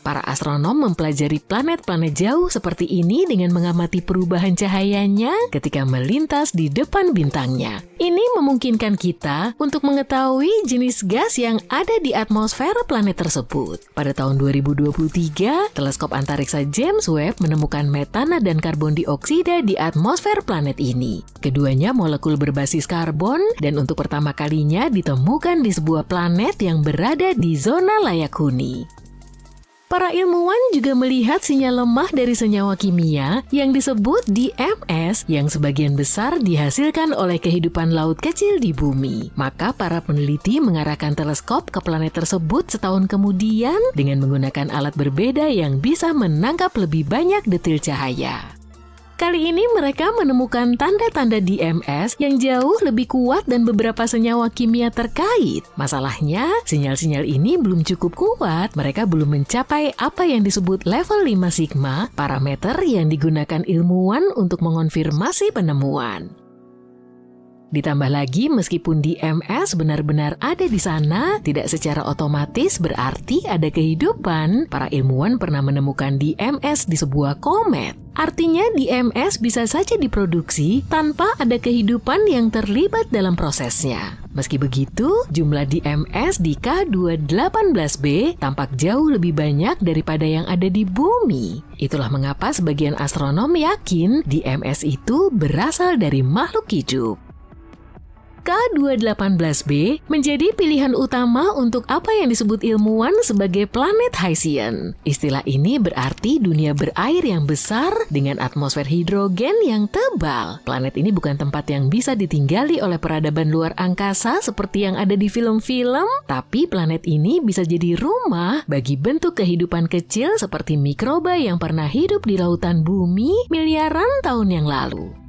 para astronom mempelajari planet-planet jauh seperti ini dengan mengamati perubahan cahayanya ketika melintas di depan bintangnya. Ini memungkinkan kita untuk mengetahui jenis gas yang ada di atmosfer planet tersebut. Pada tahun 2023, teleskop antariksa James Webb menemukan metana dan karbon dioksida di atmosfer planet ini. Keduanya molekul berbasis karbon dan untuk pertama kalinya ditemukan di sebuah planet yang berada di zona layak huni. Para ilmuwan juga melihat sinyal lemah dari senyawa kimia yang disebut DMS yang sebagian besar dihasilkan oleh kehidupan laut kecil di bumi. Maka para peneliti mengarahkan teleskop ke planet tersebut setahun kemudian dengan menggunakan alat berbeda yang bisa menangkap lebih banyak detil cahaya. Kali ini mereka menemukan tanda-tanda DMS yang jauh lebih kuat dan beberapa senyawa kimia terkait. Masalahnya, sinyal-sinyal ini belum cukup kuat. Mereka belum mencapai apa yang disebut level 5 sigma, parameter yang digunakan ilmuwan untuk mengonfirmasi penemuan. Ditambah lagi, meskipun DMS benar-benar ada di sana, tidak secara otomatis berarti ada kehidupan. Para ilmuwan pernah menemukan DMS di sebuah komet. Artinya DMS bisa saja diproduksi tanpa ada kehidupan yang terlibat dalam prosesnya. Meski begitu, jumlah DMS di K218b tampak jauh lebih banyak daripada yang ada di bumi. Itulah mengapa sebagian astronom yakin DMS itu berasal dari makhluk hidup. K218b menjadi pilihan utama untuk apa yang disebut ilmuwan sebagai planet Haitian. Istilah ini berarti dunia berair yang besar dengan atmosfer hidrogen yang tebal. Planet ini bukan tempat yang bisa ditinggali oleh peradaban luar angkasa seperti yang ada di film-film, tapi planet ini bisa jadi rumah bagi bentuk kehidupan kecil seperti mikroba yang pernah hidup di lautan bumi miliaran tahun yang lalu.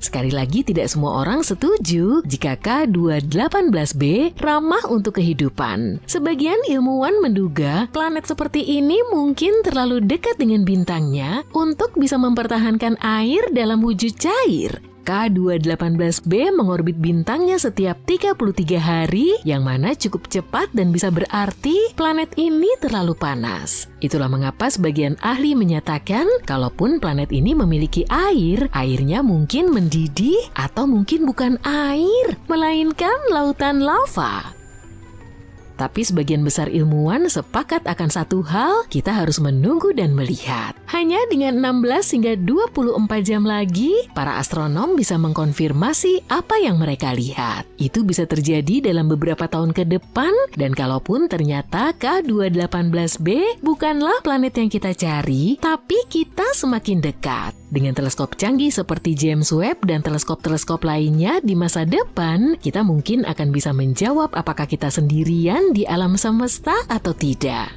Sekali lagi, tidak semua orang setuju jika K218b ramah untuk kehidupan. Sebagian ilmuwan menduga planet seperti ini mungkin terlalu dekat dengan bintangnya untuk bisa mempertahankan air dalam wujud cair. K218b mengorbit bintangnya setiap 33 hari, yang mana cukup cepat dan bisa berarti planet ini terlalu panas. Itulah mengapa sebagian ahli menyatakan kalaupun planet ini memiliki air, airnya mungkin mendidih atau mungkin bukan air, melainkan lautan lava. Tapi sebagian besar ilmuwan sepakat akan satu hal, kita harus menunggu dan melihat. Hanya dengan 16 hingga 24 jam lagi, para astronom bisa mengkonfirmasi apa yang mereka lihat. Itu bisa terjadi dalam beberapa tahun ke depan, dan kalaupun ternyata K218b bukanlah planet yang kita cari, tapi kita semakin dekat. Dengan teleskop canggih seperti James Webb dan teleskop-teleskop lainnya di masa depan, kita mungkin akan bisa menjawab apakah kita sendirian di alam semesta atau tidak.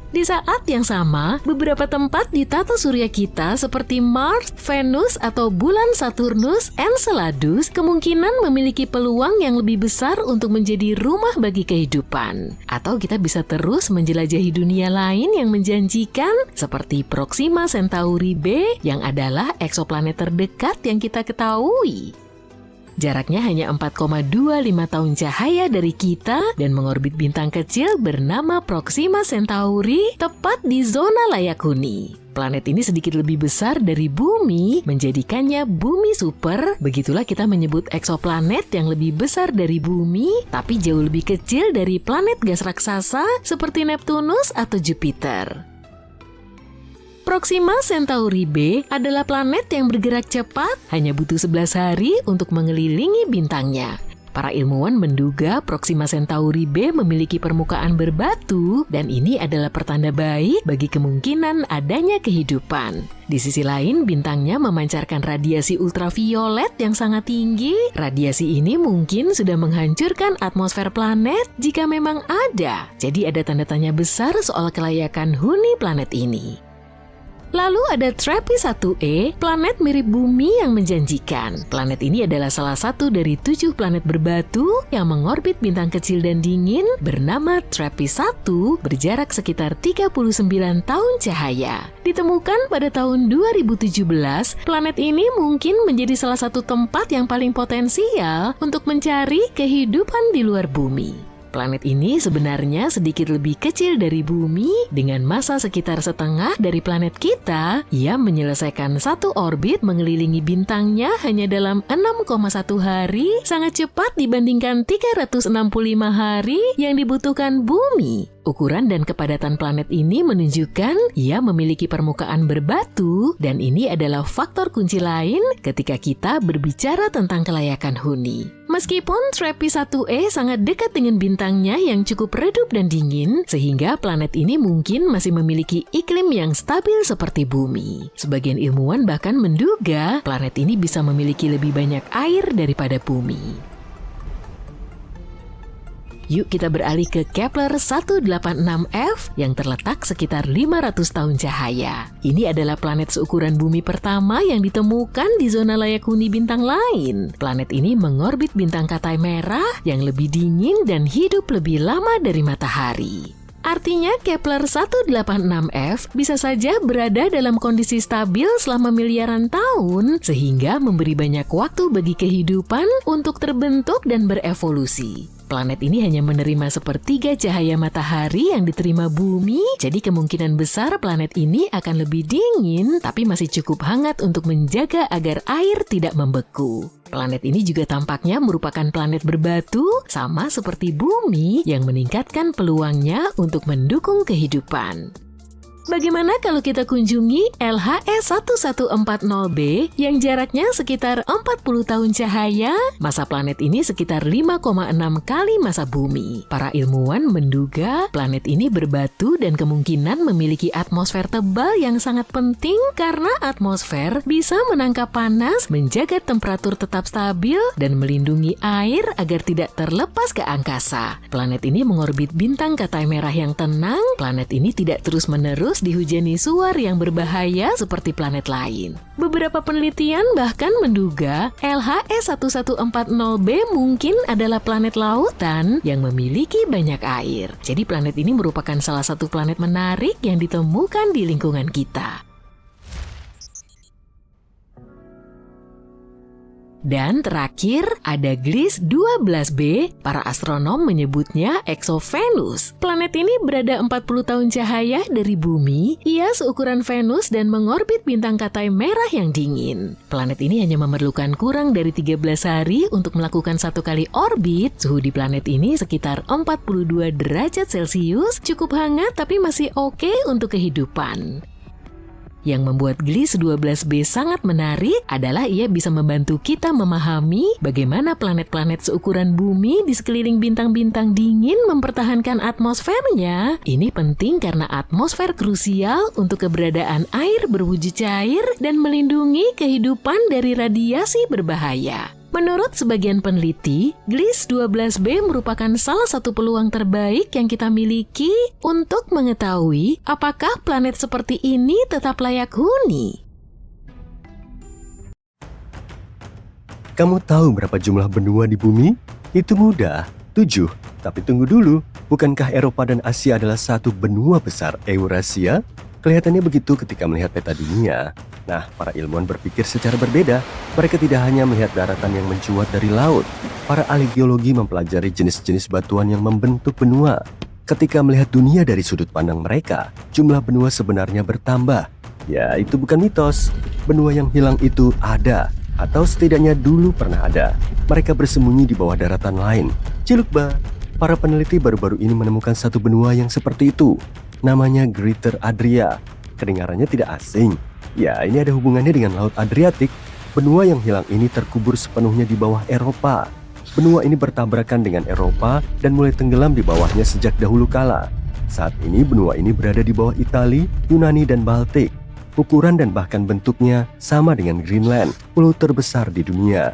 Di saat yang sama, beberapa tempat di tata surya kita seperti Mars, Venus, atau bulan Saturnus, Enceladus kemungkinan memiliki peluang yang lebih besar untuk menjadi rumah bagi kehidupan. Atau kita bisa terus menjelajahi dunia lain yang menjanjikan seperti Proxima Centauri b yang adalah eksoplanet terdekat yang kita ketahui. Jaraknya hanya 4,25 tahun cahaya dari kita dan mengorbit bintang kecil bernama Proxima Centauri tepat di zona layak huni. Planet ini sedikit lebih besar dari bumi, menjadikannya bumi super. Begitulah kita menyebut eksoplanet yang lebih besar dari bumi, tapi jauh lebih kecil dari planet gas raksasa seperti Neptunus atau Jupiter. Proxima Centauri b adalah planet yang bergerak cepat, hanya butuh 11 hari untuk mengelilingi bintangnya. Para ilmuwan menduga Proxima Centauri B memiliki permukaan berbatu dan ini adalah pertanda baik bagi kemungkinan adanya kehidupan. Di sisi lain, bintangnya memancarkan radiasi ultraviolet yang sangat tinggi. Radiasi ini mungkin sudah menghancurkan atmosfer planet jika memang ada. Jadi ada tanda tanya besar soal kelayakan huni planet ini. Lalu ada TRAPPIST-1e, planet mirip bumi yang menjanjikan. Planet ini adalah salah satu dari 7 planet berbatu yang mengorbit bintang kecil dan dingin bernama TRAPPIST-1 berjarak sekitar 39 tahun cahaya. Ditemukan pada tahun 2017, planet ini mungkin menjadi salah satu tempat yang paling potensial untuk mencari kehidupan di luar bumi. Planet ini sebenarnya sedikit lebih kecil dari bumi, dengan massa sekitar setengah dari planet kita. Ia menyelesaikan satu orbit mengelilingi bintangnya hanya dalam 6,1 hari, sangat cepat dibandingkan 365 hari yang dibutuhkan bumi. Ukuran dan kepadatan planet ini menunjukkan ia memiliki permukaan berbatu, dan ini adalah faktor kunci lain ketika kita berbicara tentang kelayakan huni. Meskipun TRAPPIST-1e sangat dekat dengan bintangnya yang cukup redup dan dingin, sehingga planet ini mungkin masih memiliki iklim yang stabil seperti bumi. Sebagian ilmuwan bahkan menduga planet ini bisa memiliki lebih banyak air daripada bumi. Yuk kita beralih ke Kepler 186f yang terletak sekitar 500 tahun cahaya. Ini adalah planet seukuran bumi pertama yang ditemukan di zona layak huni bintang lain. Planet ini mengorbit bintang Katai merah yang lebih dingin dan hidup lebih lama dari matahari. Artinya Kepler 186f bisa saja berada dalam kondisi stabil selama miliaran tahun, sehingga memberi banyak waktu bagi kehidupan untuk terbentuk dan berevolusi. Planet ini hanya menerima sepertiga cahaya matahari yang diterima bumi, jadi kemungkinan besar planet ini akan lebih dingin, tapi masih cukup hangat untuk menjaga agar air tidak membeku. Planet ini juga tampaknya merupakan planet berbatu, sama seperti bumi yang meningkatkan peluangnya untuk mendukung kehidupan. Bagaimana kalau kita kunjungi LHS 1140b yang jaraknya sekitar 40 tahun cahaya? Massa planet ini sekitar 5,6 kali massa bumi. Para ilmuwan menduga planet ini berbatu dan kemungkinan memiliki atmosfer tebal yang sangat penting karena atmosfer bisa menangkap panas, menjaga temperatur tetap stabil, dan melindungi air agar tidak terlepas ke angkasa. Planet ini mengorbit bintang Katai merah yang tenang. Planet ini tidak terus-menerus dihujani suar yang berbahaya seperti planet lain. Beberapa penelitian bahkan menduga LHS 1140b mungkin adalah planet lautan yang memiliki banyak air. Jadi planet ini merupakan salah satu planet menarik yang ditemukan di lingkungan kita. Dan terakhir ada Gliese 12b, para astronom menyebutnya exovenus. Planet ini berada 40 tahun cahaya dari bumi, ia seukuran Venus dan mengorbit bintang Katai merah yang dingin. Planet ini hanya memerlukan kurang dari 13 hari untuk melakukan satu kali orbit. Suhu di planet ini sekitar 42 derajat Celcius, cukup hangat tapi masih oke untuk kehidupan. Yang membuat Gliese 12b sangat menarik adalah ia bisa membantu kita memahami bagaimana planet-planet seukuran bumi di sekeliling bintang-bintang dingin mempertahankan atmosfernya. Ini penting karena atmosfer krusial untuk keberadaan air berwujud cair dan melindungi kehidupan dari radiasi berbahaya. Menurut sebagian peneliti, Gliese 12b merupakan salah satu peluang terbaik yang kita miliki untuk mengetahui apakah planet seperti ini tetap layak huni. Kamu tahu berapa jumlah benua di bumi? Itu mudah, 7. Tapi tunggu dulu, bukankah Eropa dan Asia adalah satu benua besar Eurasia? Kelihatannya begitu ketika melihat peta dunia. Nah, para ilmuwan berpikir secara berbeda. Mereka tidak hanya melihat daratan yang mencuat dari laut. Para ahli geologi mempelajari jenis-jenis batuan yang membentuk benua. Ketika melihat dunia dari sudut pandang mereka, jumlah benua sebenarnya bertambah. Ya, itu bukan mitos. Benua yang hilang itu ada, atau setidaknya dulu pernah ada. Mereka bersembunyi di bawah daratan lain. Cilukba, para peneliti baru-baru ini menemukan satu benua yang seperti itu. Namanya Greater Adria. Kedengarannya tidak asing. Ya, ini ada hubungannya dengan Laut Adriatik. Benua yang hilang ini terkubur sepenuhnya di bawah Eropa. Benua ini bertabrakan dengan Eropa dan mulai tenggelam di bawahnya sejak dahulu kala. Saat ini benua ini berada di bawah Italia, Yunani, dan Baltik. Ukuran dan bahkan bentuknya sama dengan Greenland, pulau terbesar di dunia.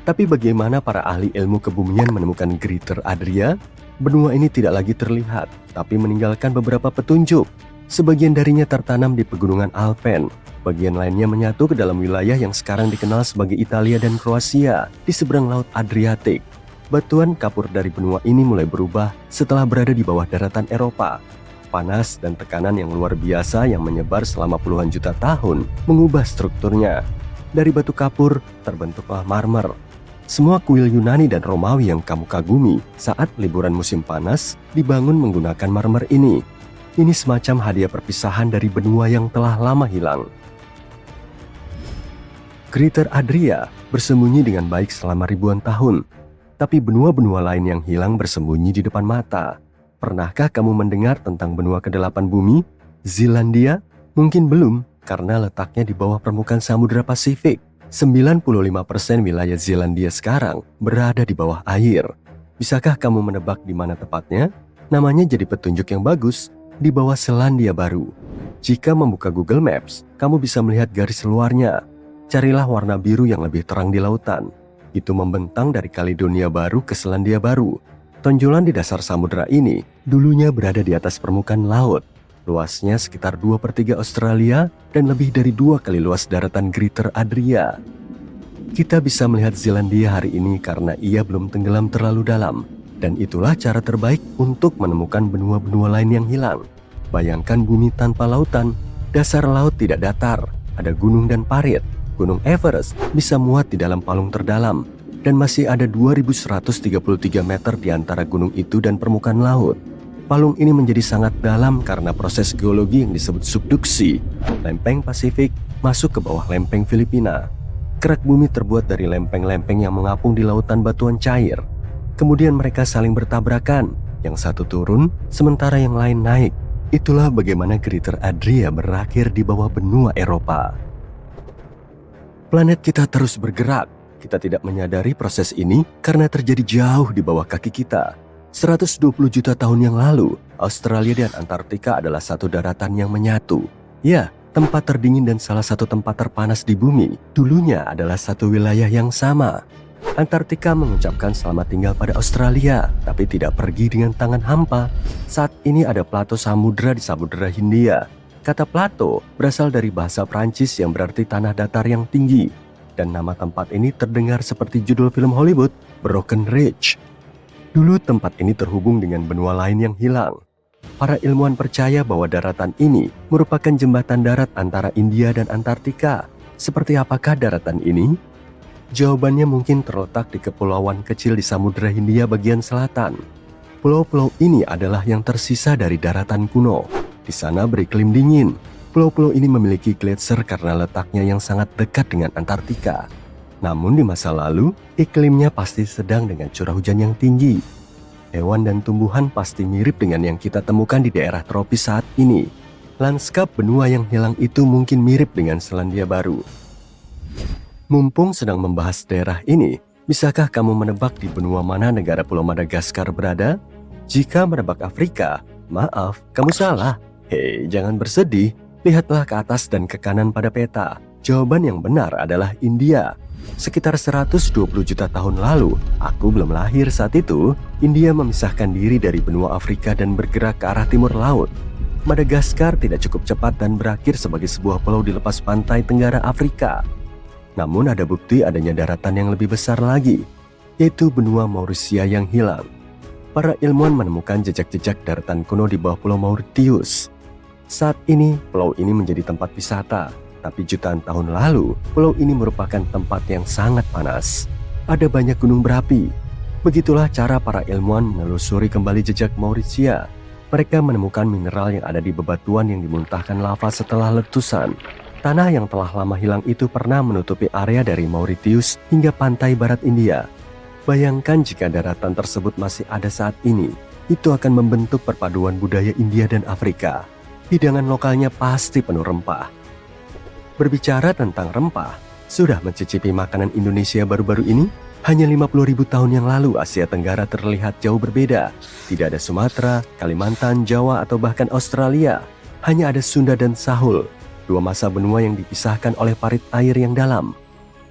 Tapi bagaimana para ahli ilmu kebumian menemukan Greater Adria? Benua ini tidak lagi terlihat, tapi meninggalkan beberapa petunjuk. Sebagian darinya tertanam di pegunungan Alpen. Bagian lainnya menyatu ke dalam wilayah yang sekarang dikenal sebagai Italia dan Kroasia di seberang Laut Adriatik. Batuan kapur dari benua ini mulai berubah setelah berada di bawah daratan Eropa. Panas dan tekanan yang luar biasa yang menyebar selama puluhan juta tahun mengubah strukturnya. Dari batu kapur terbentuklah marmer. Semua kuil Yunani dan Romawi yang kamu kagumi saat liburan musim panas dibangun menggunakan marmer ini. Ini semacam hadiah perpisahan dari benua yang telah lama hilang. Greater Adria bersembunyi dengan baik selama ribuan tahun, tapi benua-benua lain yang hilang bersembunyi di depan mata. Pernahkah kamu mendengar tentang benua ke-8 bumi? Zealandia? Mungkin belum, karena letaknya di bawah permukaan Samudra Pasifik. 95% wilayah Zealandia sekarang berada di bawah air. Bisakah kamu menebak di mana tepatnya? Namanya jadi petunjuk yang bagus, di bawah Selandia Baru. Jika membuka Google Maps, kamu bisa melihat garis luarnya. Carilah warna biru yang lebih terang di lautan. Itu membentang dari Kaledonia Baru ke Selandia Baru. Tonjolan di dasar samudra ini dulunya berada di atas permukaan laut. Luasnya sekitar 2/3 Australia dan lebih dari 2 kali luas daratan Greater Adria. Kita bisa melihat Zealandia hari ini karena ia belum tenggelam terlalu dalam. Dan itulah cara terbaik untuk menemukan benua-benua lain yang hilang. Bayangkan bumi tanpa lautan, dasar laut tidak datar, ada gunung dan parit. Gunung Everest bisa muat di dalam palung terdalam, dan masih ada 2133 meter di antara gunung itu dan permukaan laut. Palung ini menjadi sangat dalam karena proses geologi yang disebut subduksi. Lempeng Pasifik masuk ke bawah lempeng Filipina. Kerak bumi terbuat dari lempeng-lempeng yang mengapung di lautan batuan cair. Kemudian mereka saling bertabrakan, yang satu turun sementara yang lain naik. Itulah bagaimana Greater Adria berakhir di bawah benua Eropa. Planet kita terus bergerak. Kita tidak menyadari proses ini karena terjadi jauh di bawah kaki kita. 120 juta tahun yang lalu, Australia dan Antartika adalah satu daratan yang menyatu. Ya, tempat terdingin dan salah satu tempat terpanas di bumi dulunya adalah satu wilayah yang sama. Antartika mengucapkan selamat tinggal pada Australia, tapi tidak pergi dengan tangan hampa. Saat ini ada plato samudra di Samudra Hindia. Kata plato berasal dari bahasa Prancis yang berarti tanah datar yang tinggi. Dan nama tempat ini terdengar seperti judul film Hollywood, Broken Ridge. Dulu tempat ini terhubung dengan benua lain yang hilang. Para ilmuwan percaya bahwa daratan ini merupakan jembatan darat antara India dan Antartika. Seperti apakah daratan ini? Jawabannya mungkin terletak di kepulauan kecil di Samudra Hindia bagian selatan. Pulau-pulau ini adalah yang tersisa dari daratan kuno. Di sana beriklim dingin. Pulau-pulau ini memiliki gletser karena letaknya yang sangat dekat dengan Antartika. Namun di masa lalu, iklimnya pasti sedang dengan curah hujan yang tinggi. Hewan dan tumbuhan pasti mirip dengan yang kita temukan di daerah tropis saat ini. Lanskap benua yang hilang itu mungkin mirip dengan Selandia Baru. Mumpung sedang membahas daerah ini, bisakah kamu menebak di benua mana negara Pulau Madagaskar berada? Jika menebak Afrika, maaf, kamu salah. Hei, jangan bersedih. Lihatlah ke atas dan ke kanan pada peta. Jawaban yang benar adalah India. Sekitar 120 juta tahun lalu, aku belum lahir saat itu, India memisahkan diri dari benua Afrika dan bergerak ke arah timur laut. Madagaskar tidak cukup cepat dan berakhir sebagai sebuah pulau di lepas pantai tenggara Afrika. Namun ada bukti adanya daratan yang lebih besar lagi, yaitu benua Mauritius yang hilang. Para ilmuwan menemukan jejak-jejak daratan kuno di bawah pulau Mauritius. Saat ini, pulau ini menjadi tempat wisata. Tapi jutaan tahun lalu, pulau ini merupakan tempat yang sangat panas. Ada banyak gunung berapi. Begitulah cara para ilmuwan menelusuri kembali jejak Mauritius. Mereka menemukan mineral yang ada di bebatuan yang dimuntahkan lava setelah letusan. Tanah yang telah lama hilang itu pernah menutupi area dari Mauritius hingga pantai barat India. Bayangkan jika daratan tersebut masih ada saat ini, itu akan membentuk perpaduan budaya India dan Afrika. Hidangan lokalnya pasti penuh rempah. Berbicara tentang rempah, sudah mencicipi makanan Indonesia baru-baru ini? Hanya 50.000 tahun yang lalu Asia Tenggara terlihat jauh berbeda. Tidak ada Sumatera, Kalimantan, Jawa, atau bahkan Australia. Hanya ada Sunda dan Sahul, dua masa benua yang dipisahkan oleh parit air yang dalam.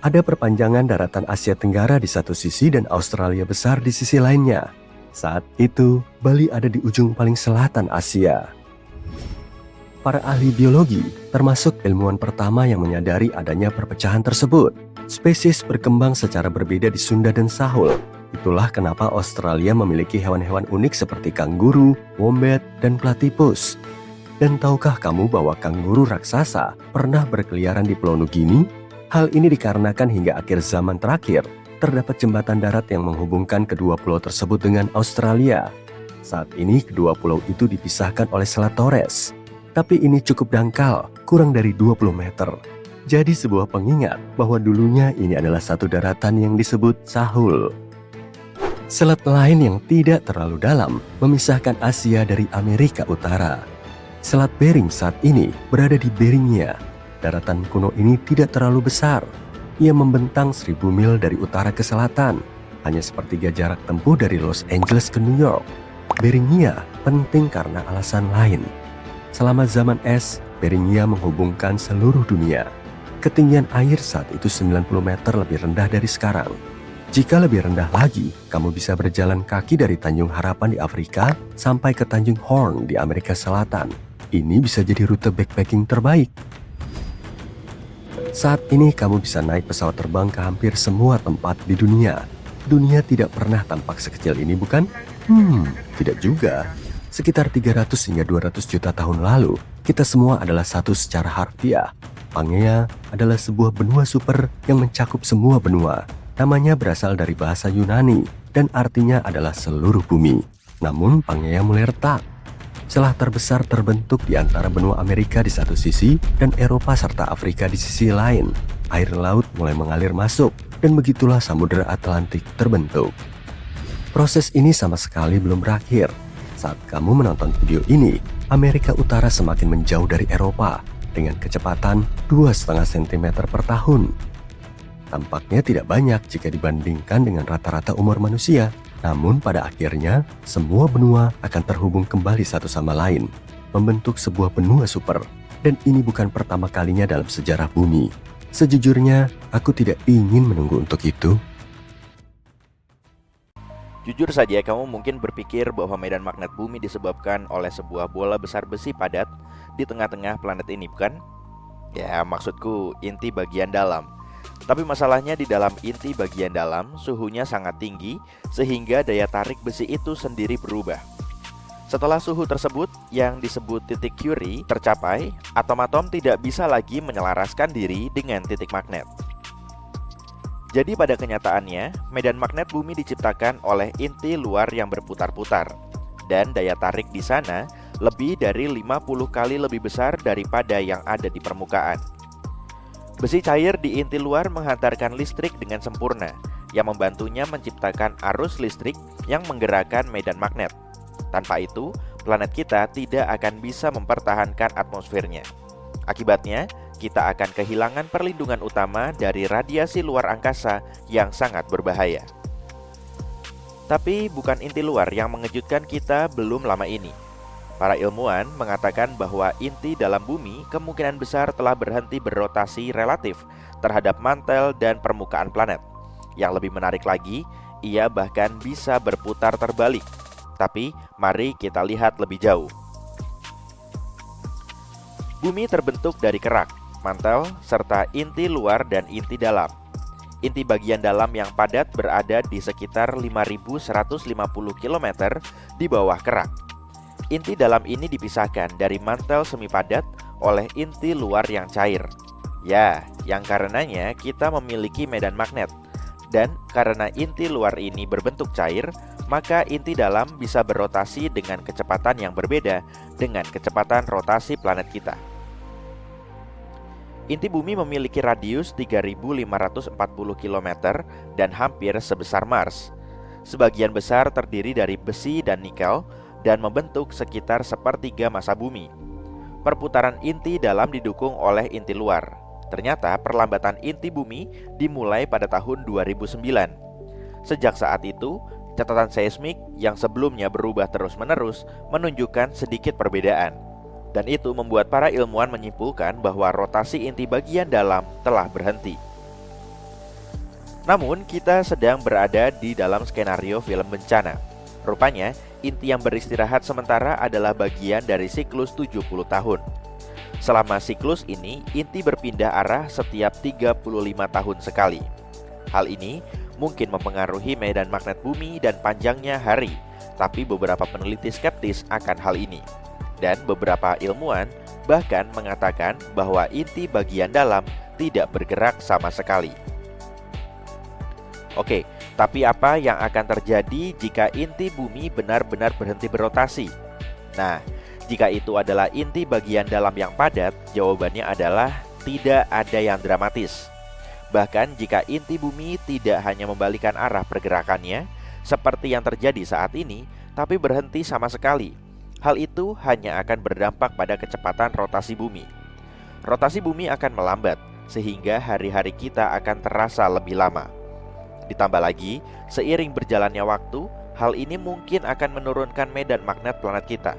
Ada perpanjangan daratan Asia Tenggara di satu sisi dan Australia besar di sisi lainnya. Saat itu, Bali ada di ujung paling selatan Asia. Para ahli biologi, termasuk ilmuwan pertama yang menyadari adanya perpecahan tersebut. Spesies berkembang secara berbeda di Sunda dan Sahul. Itulah kenapa Australia memiliki hewan-hewan unik seperti kanguru, wombat, dan platypus. Dan tahukah kamu bahwa kanguru raksasa pernah berkeliaran di Pulau Nugini? Hal ini dikarenakan hingga akhir zaman terakhir, terdapat jembatan darat yang menghubungkan kedua pulau tersebut dengan Australia. Saat ini kedua pulau itu dipisahkan oleh Selat Torres. Tapi ini cukup dangkal, kurang dari 20 meter. Jadi sebuah pengingat bahwa dulunya ini adalah satu daratan yang disebut Sahul. Selat lain yang tidak terlalu dalam memisahkan Asia dari Amerika Utara. Selat Bering saat ini berada di Beringia. Daratan kuno ini tidak terlalu besar. Ia membentang 1000 mil dari utara ke selatan, hanya sepertiga jarak tempuh dari Los Angeles ke New York. Beringia penting karena alasan lain. Selama zaman es, Beringia menghubungkan seluruh dunia. Ketinggian air saat itu 90 meter lebih rendah dari sekarang. Jika lebih rendah lagi, kamu bisa berjalan kaki dari Tanjung Harapan di Afrika sampai ke Tanjung Horn di Amerika Selatan. Ini bisa jadi rute backpacking terbaik. Saat ini kamu bisa naik pesawat terbang ke hampir semua tempat di dunia. Dunia tidak pernah tampak sekecil ini, bukan? Tidak juga. Sekitar 300 hingga 200 juta tahun lalu, kita semua adalah satu secara harfiah. Pangea adalah sebuah benua super yang mencakup semua benua. Namanya berasal dari bahasa Yunani dan artinya adalah seluruh bumi. Namun Pangea mulai retak. Celah terbesar terbentuk di antara benua Amerika di satu sisi dan Eropa serta Afrika di sisi lain. Air laut mulai mengalir masuk dan begitulah Samudra Atlantik terbentuk. Proses ini sama sekali belum berakhir. Saat kamu menonton video ini, Amerika Utara semakin menjauh dari Eropa dengan kecepatan 2,5 cm per tahun. Tampaknya tidak banyak jika dibandingkan dengan rata-rata umur manusia. Namun pada akhirnya, semua benua akan terhubung kembali satu sama lain, membentuk sebuah benua super. Dan ini bukan pertama kalinya dalam sejarah bumi. Sejujurnya, aku tidak ingin menunggu untuk itu. Jujur saja, kamu mungkin berpikir bahwa medan magnet bumi disebabkan oleh sebuah bola besar besi padat di tengah-tengah planet ini, bukan? Ya, maksudku inti bagian dalam. Tapi masalahnya di dalam inti bagian dalam, suhunya sangat tinggi sehingga daya tarik besi itu sendiri berubah. Setelah suhu tersebut, yang disebut titik Curie, tercapai, atom-atom tidak bisa lagi menyelaraskan diri dengan titik magnet. Jadi pada kenyataannya, medan magnet bumi diciptakan oleh inti luar yang berputar-putar. Dan daya tarik di sana lebih dari 50 kali lebih besar daripada yang ada di permukaan. Besi cair di inti luar menghantarkan listrik dengan sempurna, yang membantunya menciptakan arus listrik yang menggerakkan medan magnet. Tanpa itu, planet kita tidak akan bisa mempertahankan atmosfernya. Akibatnya, kita akan kehilangan perlindungan utama dari radiasi luar angkasa yang sangat berbahaya. Tapi bukan inti luar yang mengejutkan kita belum lama ini. Para ilmuwan mengatakan bahwa inti dalam bumi kemungkinan besar telah berhenti berotasi relatif terhadap mantel dan permukaan planet. Yang lebih menarik lagi, ia bahkan bisa berputar terbalik. Tapi mari kita lihat lebih jauh. Bumi terbentuk dari kerak, mantel, serta inti luar dan inti dalam. Inti bagian dalam yang padat berada di sekitar 5.150 km di bawah kerak. Inti dalam ini dipisahkan dari mantel semi padat oleh inti luar yang cair. Ya, yang karenanya kita memiliki medan magnet. Dan karena inti luar ini berbentuk cair, maka inti dalam bisa berotasi dengan kecepatan yang berbeda dengan kecepatan rotasi planet kita. Inti bumi memiliki radius 3.540 km dan hampir sebesar Mars. Sebagian besar terdiri dari besi dan nikel dan membentuk sekitar sepertiga massa bumi. Perputaran inti dalam didukung oleh inti luar. Ternyata perlambatan inti bumi dimulai pada tahun 2009. Sejak saat itu, catatan seismik yang sebelumnya berubah terus-menerus menunjukkan sedikit perbedaan. Dan itu membuat para ilmuwan menyimpulkan bahwa rotasi inti bagian dalam telah berhenti. Namun, kita sedang berada di dalam skenario film bencana. Rupanya, inti yang beristirahat sementara adalah bagian dari siklus 70 tahun. Selama siklus ini, inti berpindah arah setiap 35 tahun sekali. Hal ini mungkin mempengaruhi medan magnet bumi dan panjangnya hari, tapi beberapa peneliti skeptis akan hal ini. Dan beberapa ilmuwan bahkan mengatakan bahwa inti bagian dalam tidak bergerak sama sekali. Oke, tapi apa yang akan terjadi jika inti bumi benar-benar berhenti berotasi? Nah, jika itu adalah inti bagian dalam yang padat, jawabannya adalah tidak ada yang dramatis. Bahkan jika inti bumi tidak hanya membalikan arah pergerakannya, seperti yang terjadi saat ini, tapi berhenti sama sekali, hal itu hanya akan berdampak pada kecepatan rotasi bumi. Rotasi bumi akan melambat, sehingga hari-hari kita akan terasa lebih lama. Ditambah lagi, seiring berjalannya waktu, hal ini mungkin akan menurunkan medan magnet planet kita.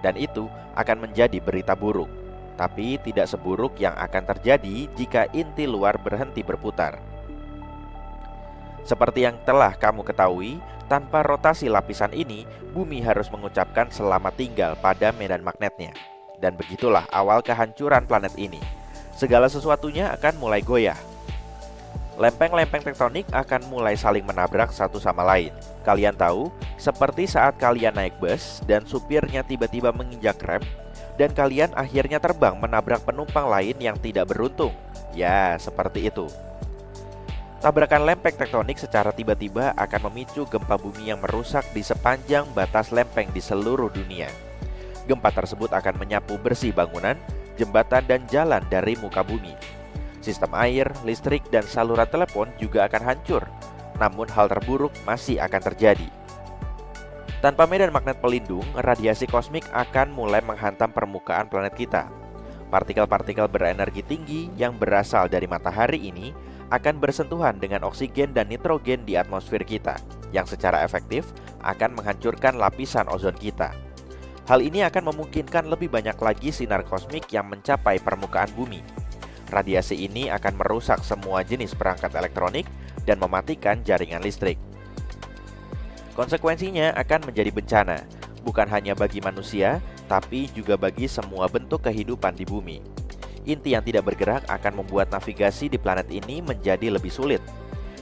Dan itu akan menjadi berita buruk. Tapi tidak seburuk yang akan terjadi jika inti luar berhenti berputar. Seperti yang telah kamu ketahui, tanpa rotasi lapisan ini, bumi harus mengucapkan selamat tinggal pada medan magnetnya. Dan begitulah awal kehancuran planet ini. Segala sesuatunya akan mulai goyah. Lempeng-lempeng tektonik akan mulai saling menabrak satu sama lain. Kalian tahu, seperti saat kalian naik bus dan supirnya tiba-tiba menginjak rem, dan kalian akhirnya terbang menabrak penumpang lain yang tidak beruntung. Ya, seperti itu. Tabrakan lempeng tektonik secara tiba-tiba akan memicu gempa bumi yang merusak di sepanjang batas lempeng di seluruh dunia. Gempa tersebut akan menyapu bersih bangunan, jembatan, dan jalan dari muka bumi. Sistem air, listrik, dan saluran telepon juga akan hancur. Namun hal terburuk masih akan terjadi. Tanpa medan magnet pelindung, radiasi kosmik akan mulai menghantam permukaan planet kita. Partikel-partikel berenergi tinggi yang berasal dari matahari ini akan bersentuhan dengan oksigen dan nitrogen di atmosfer kita, yang secara efektif akan menghancurkan lapisan ozon kita. Hal ini akan memungkinkan lebih banyak lagi sinar kosmik yang mencapai permukaan bumi. Radiasi ini akan merusak semua jenis perangkat elektronik dan mematikan jaringan listrik. Konsekuensinya akan menjadi bencana, bukan hanya bagi manusia, tapi juga bagi semua bentuk kehidupan di bumi. Inti yang tidak bergerak akan membuat navigasi di planet ini menjadi lebih sulit.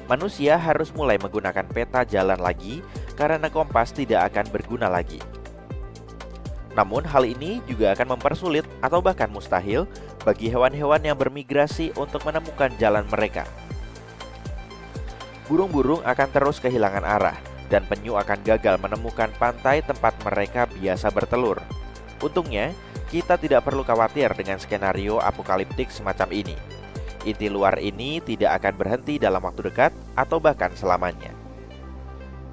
Manusia harus mulai menggunakan peta jalan lagi karena kompas tidak akan berguna lagi. Namun hal ini juga akan mempersulit atau bahkan mustahil bagi hewan-hewan yang bermigrasi untuk menemukan jalan mereka. Burung-burung akan terus kehilangan arah, dan penyu akan gagal menemukan pantai tempat mereka biasa bertelur. Untungnya, kita tidak perlu khawatir dengan skenario apokaliptik semacam ini. Inti luar ini tidak akan berhenti dalam waktu dekat atau bahkan selamanya.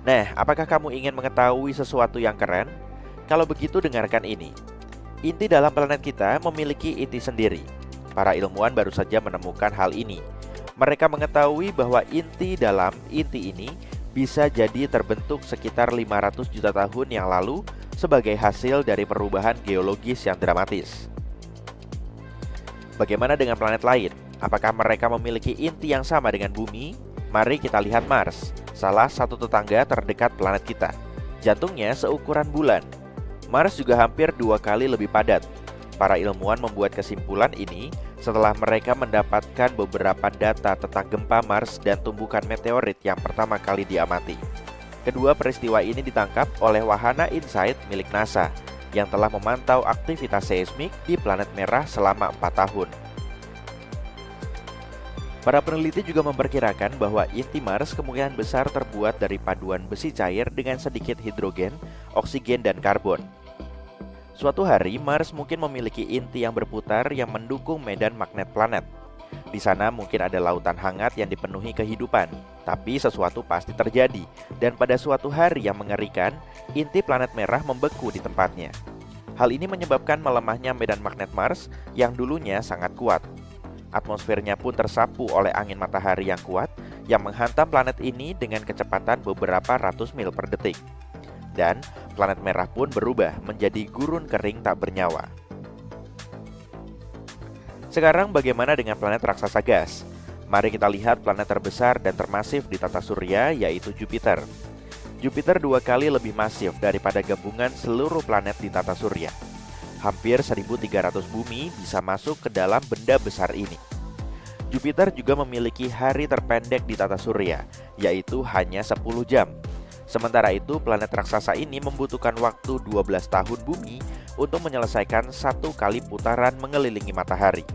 Nah, apakah kamu ingin mengetahui sesuatu yang keren? Kalau begitu, dengarkan ini. Inti dalam planet kita memiliki inti sendiri. Para ilmuwan baru saja menemukan hal ini. Mereka mengetahui bahwa inti dalam inti ini bisa jadi terbentuk sekitar 500 juta tahun yang lalu sebagai hasil dari perubahan geologis yang dramatis. Bagaimana dengan planet lain? Apakah mereka memiliki inti yang sama dengan bumi? Mari kita lihat Mars, salah satu tetangga terdekat planet kita. Jantungnya seukuran bulan. Mars juga hampir 2 kali lebih padat. Para ilmuwan membuat kesimpulan ini setelah mereka mendapatkan beberapa data tentang gempa Mars dan tumbukan meteorit yang pertama kali diamati. Kedua peristiwa ini ditangkap oleh wahana InSight milik NASA yang telah memantau aktivitas seismik di planet merah selama 4 tahun. Para peneliti juga memperkirakan bahwa inti Mars kemungkinan besar terbuat dari paduan besi cair dengan sedikit hidrogen, oksigen, dan karbon. Suatu hari, Mars mungkin memiliki inti yang berputar yang mendukung medan magnet planet. Di sana mungkin ada lautan hangat yang dipenuhi kehidupan, tapi sesuatu pasti terjadi, dan pada suatu hari yang mengerikan, inti planet merah membeku di tempatnya. Hal ini menyebabkan melemahnya medan magnet Mars yang dulunya sangat kuat. Atmosfernya pun tersapu oleh angin matahari yang kuat yang menghantam planet ini dengan kecepatan beberapa ratus mil per detik. Dan planet merah pun berubah menjadi gurun kering tak bernyawa. Sekarang bagaimana dengan planet raksasa gas? Mari kita lihat planet terbesar dan termasif di tata surya, yaitu Jupiter. Jupiter 2 kali lebih masif daripada gabungan seluruh planet di tata surya. Hampir 1.300 bumi bisa masuk ke dalam benda besar ini. Jupiter juga memiliki hari terpendek di tata surya, yaitu hanya 10 jam. Sementara itu, planet raksasa ini membutuhkan waktu 12 tahun bumi untuk menyelesaikan 1 kali putaran mengelilingi matahari.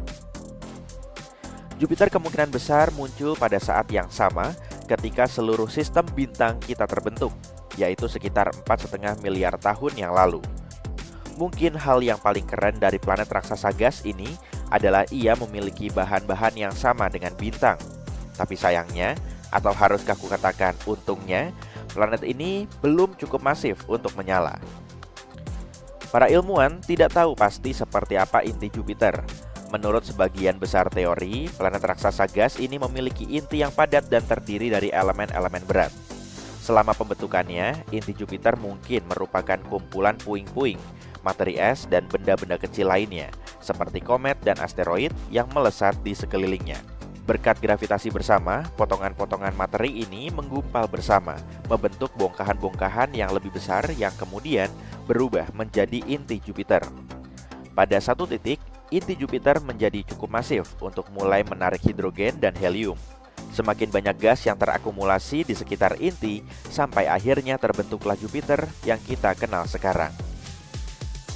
Jupiter kemungkinan besar muncul pada saat yang sama ketika seluruh sistem bintang kita terbentuk, yaitu sekitar 4,5 miliar tahun yang lalu. Mungkin hal yang paling keren dari planet raksasa gas ini adalah ia memiliki bahan-bahan yang sama dengan bintang. Tapi sayangnya, atau haruskah kukatakan untungnya, planet ini belum cukup masif untuk menyala. Para ilmuwan tidak tahu pasti seperti apa inti Jupiter. Menurut sebagian besar teori, planet raksasa gas ini memiliki inti yang padat dan terdiri dari elemen-elemen berat. Selama pembentukannya, inti Jupiter mungkin merupakan kumpulan puing-puing, materi es, dan benda-benda kecil lainnya, seperti komet dan asteroid yang melesat di sekelilingnya. Berkat gravitasi bersama, potongan-potongan materi ini menggumpal bersama, membentuk bongkahan-bongkahan yang lebih besar yang kemudian berubah menjadi inti Jupiter. Pada satu titik, inti Jupiter menjadi cukup masif untuk mulai menarik hidrogen dan helium. Semakin banyak gas yang terakumulasi di sekitar inti, sampai akhirnya terbentuklah Jupiter yang kita kenal sekarang.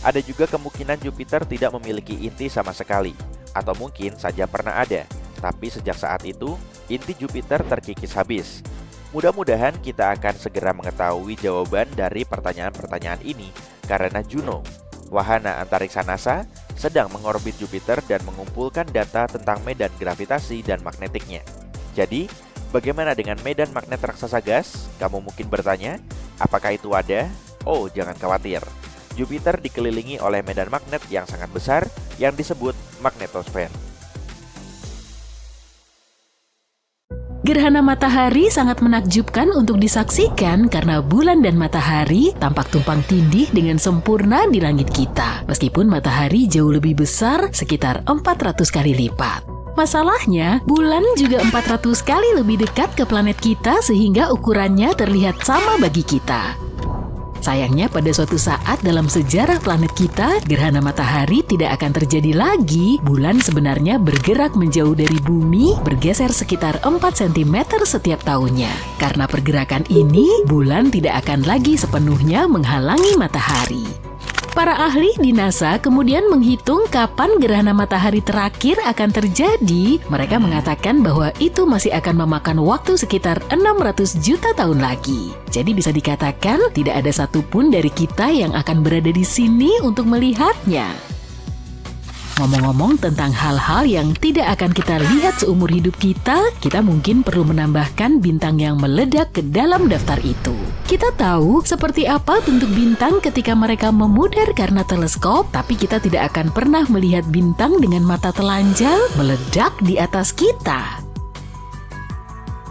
Ada juga kemungkinan Jupiter tidak memiliki inti sama sekali, atau mungkin saja pernah ada, tapi sejak saat itu, inti Jupiter terkikis habis. Mudah-mudahan kita akan segera mengetahui jawaban dari pertanyaan-pertanyaan ini, karena Juno, wahana antariksa NASA, sedang mengorbit Jupiter dan mengumpulkan data tentang medan gravitasi dan magnetiknya. Jadi, bagaimana dengan medan magnet raksasa gas? Kamu mungkin bertanya, apakah itu ada? Oh, jangan khawatir. Jupiter dikelilingi oleh medan magnet yang sangat besar yang disebut magnetosfer. Gerhana matahari sangat menakjubkan untuk disaksikan karena bulan dan matahari tampak tumpang tindih dengan sempurna di langit kita. Meskipun matahari jauh lebih besar, sekitar 400 kali lipat. Masalahnya, bulan juga 400 kali lebih dekat ke planet kita sehingga ukurannya terlihat sama bagi kita. Sayangnya pada suatu saat dalam sejarah planet kita, gerhana matahari tidak akan terjadi lagi. Bulan sebenarnya bergerak menjauh dari bumi, bergeser sekitar 4 cm setiap tahunnya. Karena pergerakan ini, bulan tidak akan lagi sepenuhnya menghalangi matahari. Para ahli di NASA kemudian menghitung kapan gerhana matahari terakhir akan terjadi. Mereka mengatakan bahwa itu masih akan memakan waktu sekitar 600 juta tahun lagi. Jadi bisa dikatakan tidak ada satupun dari kita yang akan berada di sini untuk melihatnya. Ngomong-ngomong tentang hal-hal yang tidak akan kita lihat seumur hidup kita mungkin perlu menambahkan bintang yang meledak ke dalam daftar itu. Kita tahu seperti apa bentuk bintang ketika mereka memudar karena teleskop, tapi kita tidak akan pernah melihat bintang dengan mata telanjang meledak di atas kita.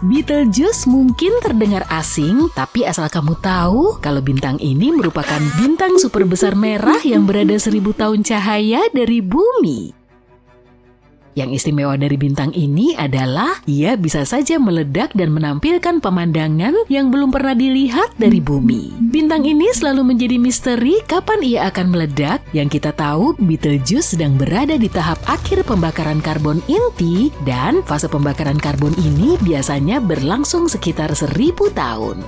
Betelgeuse mungkin terdengar asing, tapi asal kamu tahu kalau bintang ini merupakan bintang super besar merah yang berada 1000 tahun cahaya dari bumi. Yang istimewa dari bintang ini adalah ia bisa saja meledak dan menampilkan pemandangan yang belum pernah dilihat dari bumi. Bintang ini selalu menjadi misteri kapan ia akan meledak. Yang kita tahu, Betelgeuse sedang berada di tahap akhir pembakaran karbon inti dan fase pembakaran karbon ini biasanya berlangsung sekitar 1000 tahun.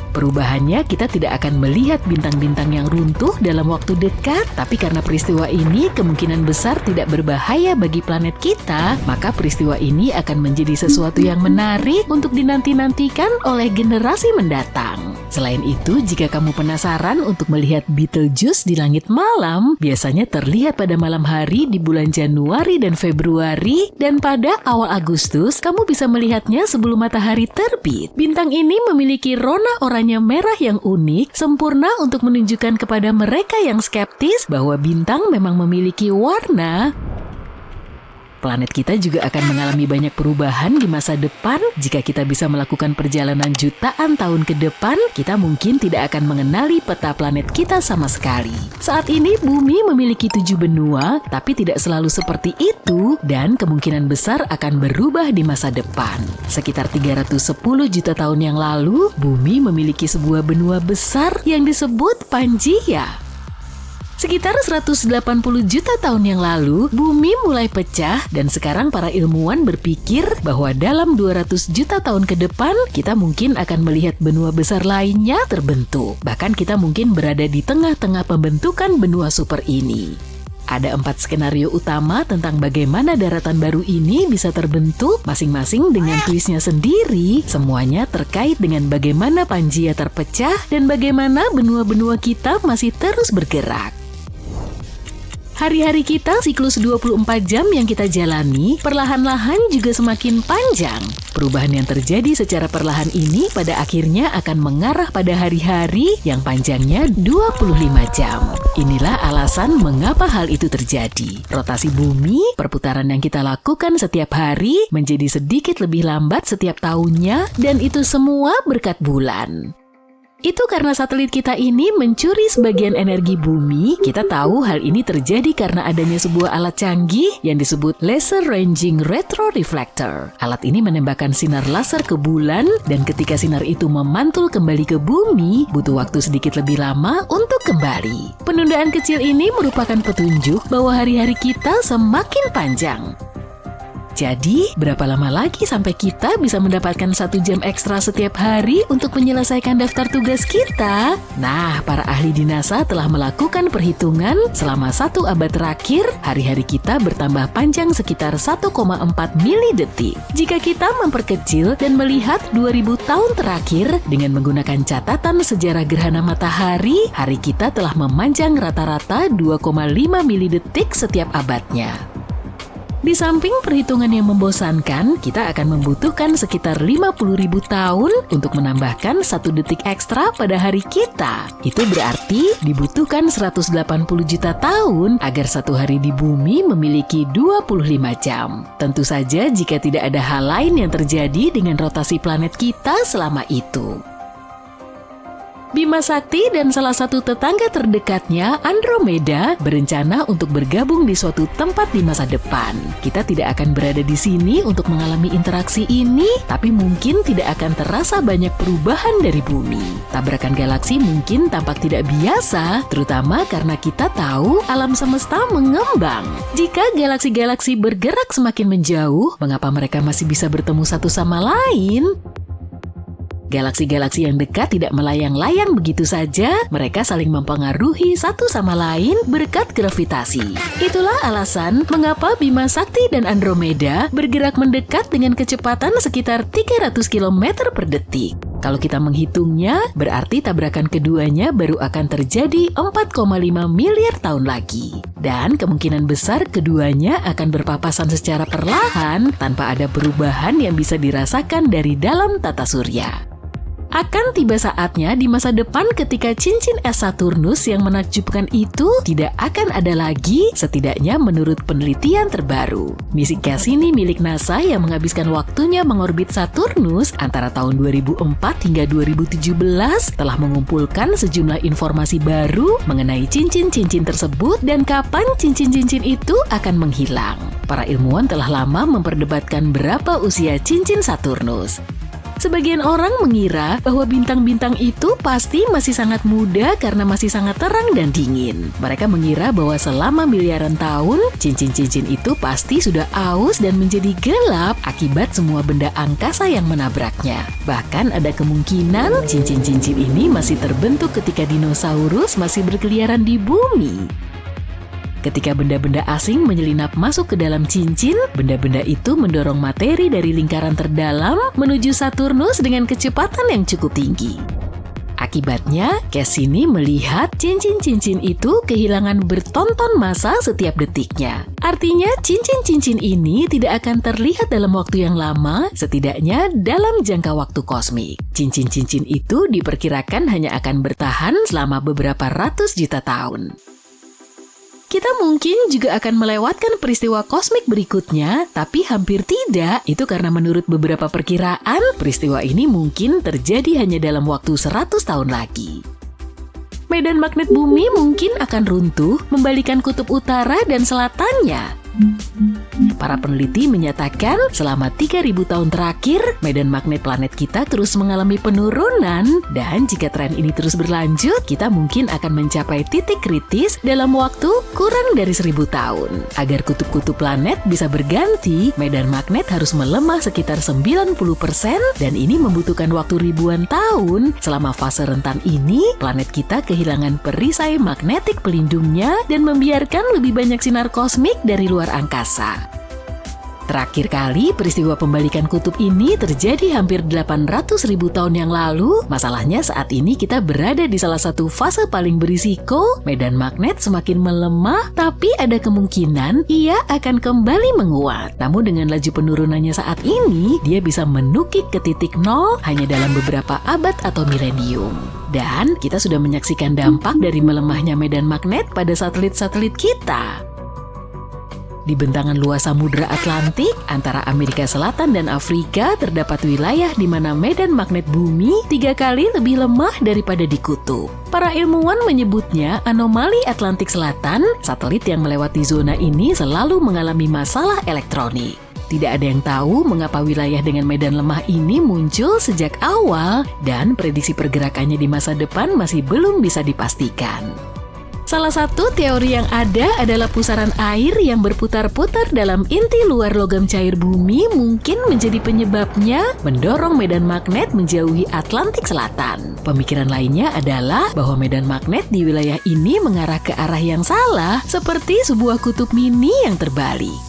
Perubahannya, kita tidak akan melihat bintang-bintang yang runtuh dalam waktu dekat, tapi karena peristiwa ini kemungkinan besar tidak berbahaya bagi planet kita, maka peristiwa ini akan menjadi sesuatu yang menarik untuk dinanti-nantikan oleh generasi mendatang. Selain itu, jika kamu penasaran untuk melihat Betelgeuse di langit malam, biasanya terlihat pada malam hari di bulan Januari dan Februari, dan pada awal Agustus, kamu bisa melihatnya sebelum matahari terbit. Bintang ini memiliki rona oranye merah yang unik, sempurna untuk menunjukkan kepada mereka yang skeptis bahwa bintang memang memiliki warna. Planet kita juga akan mengalami banyak perubahan di masa depan. Jika kita bisa melakukan perjalanan jutaan tahun ke depan, kita mungkin tidak akan mengenali peta planet kita sama sekali. Saat ini bumi memiliki 7 benua, tapi tidak selalu seperti itu dan kemungkinan besar akan berubah di masa depan. Sekitar 310 juta tahun yang lalu, bumi memiliki sebuah benua besar yang disebut Pangaea. Sekitar 180 juta tahun yang lalu, bumi mulai pecah dan sekarang para ilmuwan berpikir bahwa dalam 200 juta tahun ke depan, kita mungkin akan melihat benua besar lainnya terbentuk. Bahkan kita mungkin berada di tengah-tengah pembentukan benua super ini. Ada 4 skenario utama tentang bagaimana daratan baru ini bisa terbentuk, masing-masing dengan twistnya sendiri. Semuanya terkait dengan bagaimana Pangaea terpecah dan bagaimana benua-benua kita masih terus bergerak. Hari-hari kita, siklus 24 jam yang kita jalani, perlahan-lahan juga semakin panjang. Perubahan yang terjadi secara perlahan ini pada akhirnya akan mengarah pada hari-hari yang panjangnya 25 jam. Inilah alasan mengapa hal itu terjadi. Rotasi bumi, perputaran yang kita lakukan setiap hari, menjadi sedikit lebih lambat setiap tahunnya, dan itu semua berkat bulan. Itu karena satelit kita ini mencuri sebagian energi bumi. Kita tahu hal ini terjadi karena adanya sebuah alat canggih yang disebut Laser Ranging Retroreflector. Alat ini menembakkan sinar laser ke bulan dan ketika sinar itu memantul kembali ke bumi, butuh waktu sedikit lebih lama untuk kembali. Penundaan kecil ini merupakan petunjuk bahwa hari-hari kita semakin panjang. Jadi, berapa lama lagi sampai kita bisa mendapatkan 1 jam ekstra setiap hari untuk menyelesaikan daftar tugas kita? Nah, para ahli di NASA telah melakukan perhitungan selama 1 abad terakhir, hari-hari kita bertambah panjang sekitar 1,4 milidetik. Jika kita memperkecil dan melihat 2000 tahun terakhir dengan menggunakan catatan sejarah gerhana matahari, hari kita telah memanjang rata-rata 2,5 milidetik setiap abadnya. Di samping perhitungan yang membosankan, kita akan membutuhkan sekitar 50.000 tahun untuk menambahkan 1 detik ekstra pada hari kita. Itu berarti dibutuhkan 180 juta tahun agar 1 hari di bumi memiliki 25 jam. Tentu saja jika tidak ada hal lain yang terjadi dengan rotasi planet kita selama itu. Bima Sakti dan salah satu tetangga terdekatnya, Andromeda, berencana untuk bergabung di suatu tempat di masa depan. Kita tidak akan berada di sini untuk mengalami interaksi ini, tapi mungkin tidak akan terasa banyak perubahan dari bumi. Tabrakan galaksi mungkin tampak tidak biasa, terutama karena kita tahu alam semesta mengembang. Jika galaksi-galaksi bergerak semakin menjauh, mengapa mereka masih bisa bertemu satu sama lain? Galaksi-galaksi yang dekat tidak melayang-layang begitu saja, mereka saling mempengaruhi satu sama lain berkat gravitasi. Itulah alasan mengapa Bima Sakti dan Andromeda bergerak mendekat dengan kecepatan sekitar 300 km per detik. Kalau kita menghitungnya, berarti tabrakan keduanya baru akan terjadi 4,5 miliar tahun lagi. Dan kemungkinan besar keduanya akan berpapasan secara perlahan tanpa ada perubahan yang bisa dirasakan dari dalam tata surya. Akan tiba saatnya di masa depan ketika cincin es Saturnus yang menakjubkan itu tidak akan ada lagi, setidaknya menurut penelitian terbaru. Misi Cassini milik NASA yang menghabiskan waktunya mengorbit Saturnus antara tahun 2004 hingga 2017 telah mengumpulkan sejumlah informasi baru mengenai cincin-cincin tersebut dan kapan cincin-cincin itu akan menghilang. Para ilmuwan telah lama memperdebatkan berapa usia cincin Saturnus. Sebagian orang mengira bahwa bintang-bintang itu pasti masih sangat muda karena masih sangat terang dan dingin. Mereka mengira bahwa selama miliaran tahun, cincin-cincin itu pasti sudah aus dan menjadi gelap akibat semua benda angkasa yang menabraknya. Bahkan ada kemungkinan cincin-cincin ini masih terbentuk ketika dinosaurus masih berkeliaran di bumi. Ketika benda-benda asing menyelinap masuk ke dalam cincin, benda-benda itu mendorong materi dari lingkaran terdalam menuju Saturnus dengan kecepatan yang cukup tinggi. Akibatnya, Cassini melihat cincin-cincin itu kehilangan bertonton massa setiap detiknya. Artinya, cincin-cincin ini tidak akan terlihat dalam waktu yang lama, setidaknya dalam jangka waktu kosmik. Cincin-cincin itu diperkirakan hanya akan bertahan selama beberapa ratus juta tahun. Kita mungkin juga akan melewatkan peristiwa kosmik berikutnya, tapi hampir tidak. Itu karena menurut beberapa perkiraan, peristiwa ini mungkin terjadi hanya dalam waktu 100 tahun lagi. Medan magnet bumi mungkin akan runtuh, membalikan kutub utara dan selatannya. Para peneliti menyatakan selama 3.000 tahun terakhir, medan magnet planet kita terus mengalami penurunan, dan jika tren ini terus berlanjut, kita mungkin akan mencapai titik kritis dalam waktu kurang dari 1.000 tahun. Agar kutub-kutub planet bisa berganti, medan magnet harus melemah sekitar 90%, dan ini membutuhkan waktu ribuan tahun. Selama fase rentan ini, planet kita kehilangan perisai magnetik pelindungnya dan membiarkan lebih banyak sinar kosmik dari luar angkasa. Terakhir kali peristiwa pembalikan kutub ini terjadi hampir 800.000 tahun yang lalu. Masalahnya saat ini kita berada di salah satu fase paling berisiko. Medan magnet semakin melemah, tapi ada kemungkinan ia akan kembali menguat. Namun dengan laju penurunannya saat ini, dia bisa menukik ke titik nol hanya dalam beberapa abad atau milenium. Dan kita sudah menyaksikan dampak dari melemahnya medan magnet pada satelit-satelit kita. Di bentangan luas Samudra Atlantik antara Amerika Selatan dan Afrika terdapat wilayah di mana medan magnet bumi 3 kali lebih lemah daripada di kutub. Para ilmuwan menyebutnya anomali Atlantik Selatan. Satelit yang melewati zona ini selalu mengalami masalah elektronik. Tidak ada yang tahu mengapa wilayah dengan medan lemah ini muncul sejak awal, dan prediksi pergerakannya di masa depan masih belum bisa dipastikan. Salah satu teori yang ada adalah pusaran air yang berputar-putar dalam inti luar logam cair bumi mungkin menjadi penyebabnya mendorong medan magnet menjauhi Atlantik Selatan. Pemikiran lainnya adalah bahwa medan magnet di wilayah ini mengarah ke arah yang salah, seperti sebuah kutub mini yang terbalik.